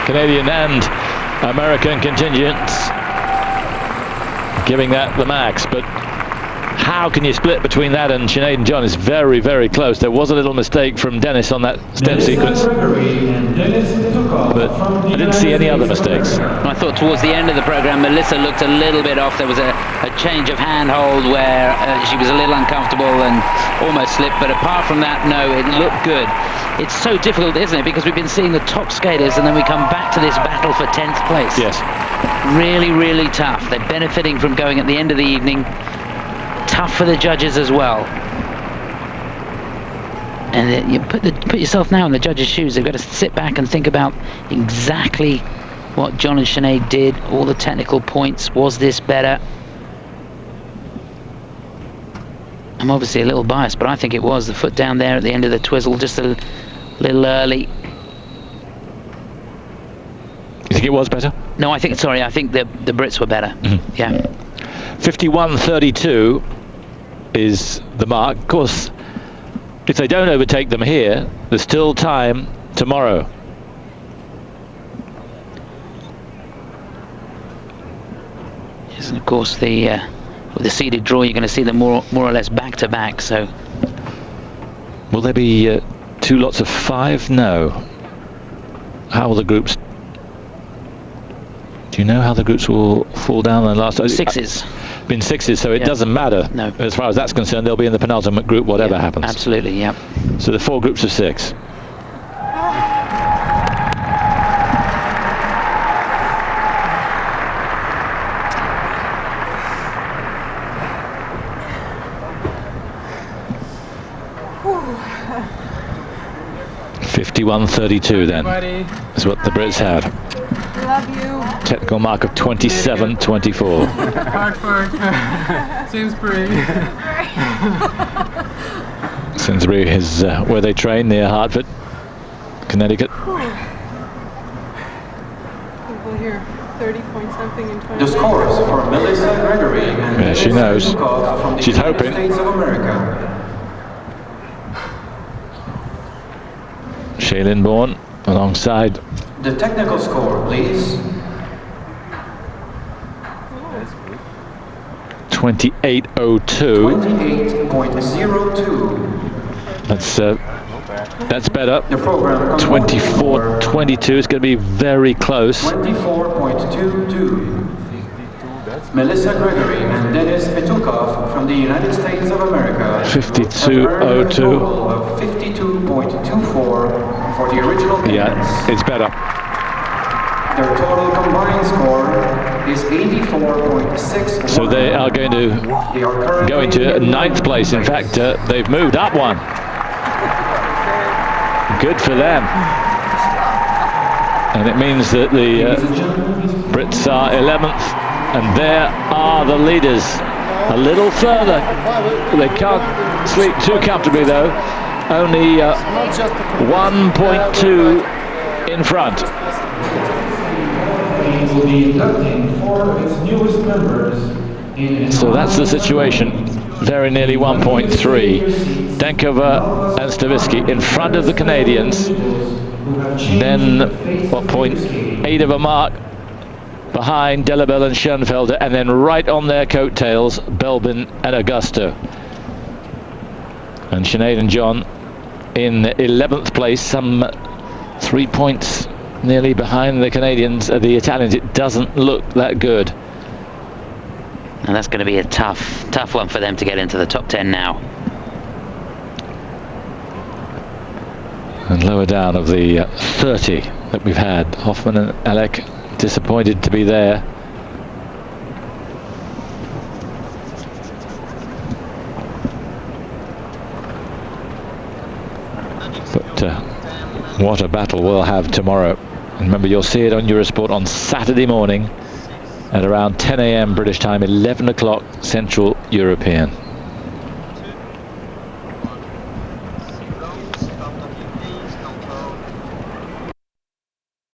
Canadian and American contingents giving that the max, but how can you split between that and Sinead and John? Is very, very close. There was a little mistake from Dennis on that step sequence, but I didn't see any other mistakes. I thought towards the end of the program Melissa looked a little bit off. There was a change of handhold where she was a little uncomfortable and almost slipped, but apart from that, no, it looked good. It's so difficult, isn't it, because we've been seeing the top skaters and then we come back to this battle for 10th place. Yes. Really, really tough. They're benefiting from going at the end of the evening. Tough for the judges as well. And you put yourself now in the judges' shoes. They've got to sit back and think about exactly what John and Sinead did, all the technical points. Was this better? I'm obviously a little biased, but I think it was. The foot down there at the end of the twizzle, just a little early. You think it was better? No, I think the Brits were better. Mm-hmm. Yeah. 51.32 is the mark. Of course, if they don't overtake them here, there's still time tomorrow. Yes, and of course with the seeded draw, you're going to see them more or less back to back. So, will there be 2 lots of 5? No. How will the groups? Do you know how the groups will fall down in the last? Sixes. Been 6s, so it doesn't matter. No. As far as that's concerned, they'll be in the penultimate group, whatever happens. Absolutely, yeah. So the 4 groups of 6. .51.32 then is what the Brits had. Love you. Technical mark of 27.24. Hard work. Simsbury. Simsbury is where they train, near Hartford, Connecticut. People here, 30 point something in 20. The scores for Melissa Gregory and Yeah, she knows. From the She's United hoping. States of America. Shaylin Bourne alongside. The technical score, please. 28.02. 28.02. That's better. The program 24.22 is going to be very close. 24.22. Melissa Gregory and Dennis Petukov from the United States of America. 52.02. Of 52.24 for the original Kenyans. Yeah, it's better. Their total combined score is 84.6. So they are going to go into 9th place. In fact, they've moved up one. Good for them. And it means that the Brits are 11th, and there are the leaders. A little further. They can't sleep too comfortably though. Only 1.2 in front. Will be inducting 4 of its newest members So that's the situation. Very nearly 1.3. Denkova and Staviski in front of the Canadians. Then, what, 0.8 of a mark behind Delobel and Schoenfelder, and then right on their coattails, Belbin and Agosto. And Sinead and John in 11th place, some 3 points nearly behind the Canadians, the Italians. It doesn't look that good. And that's going to be a tough one for them to get into the top 10 now. And lower down of the 30 that we've had, Hoffman and Alec disappointed to be there. But what a battle we'll have tomorrow. And remember, you'll see it on Eurosport on Saturday morning at around 10 AM British time, 11 o'clock Central European.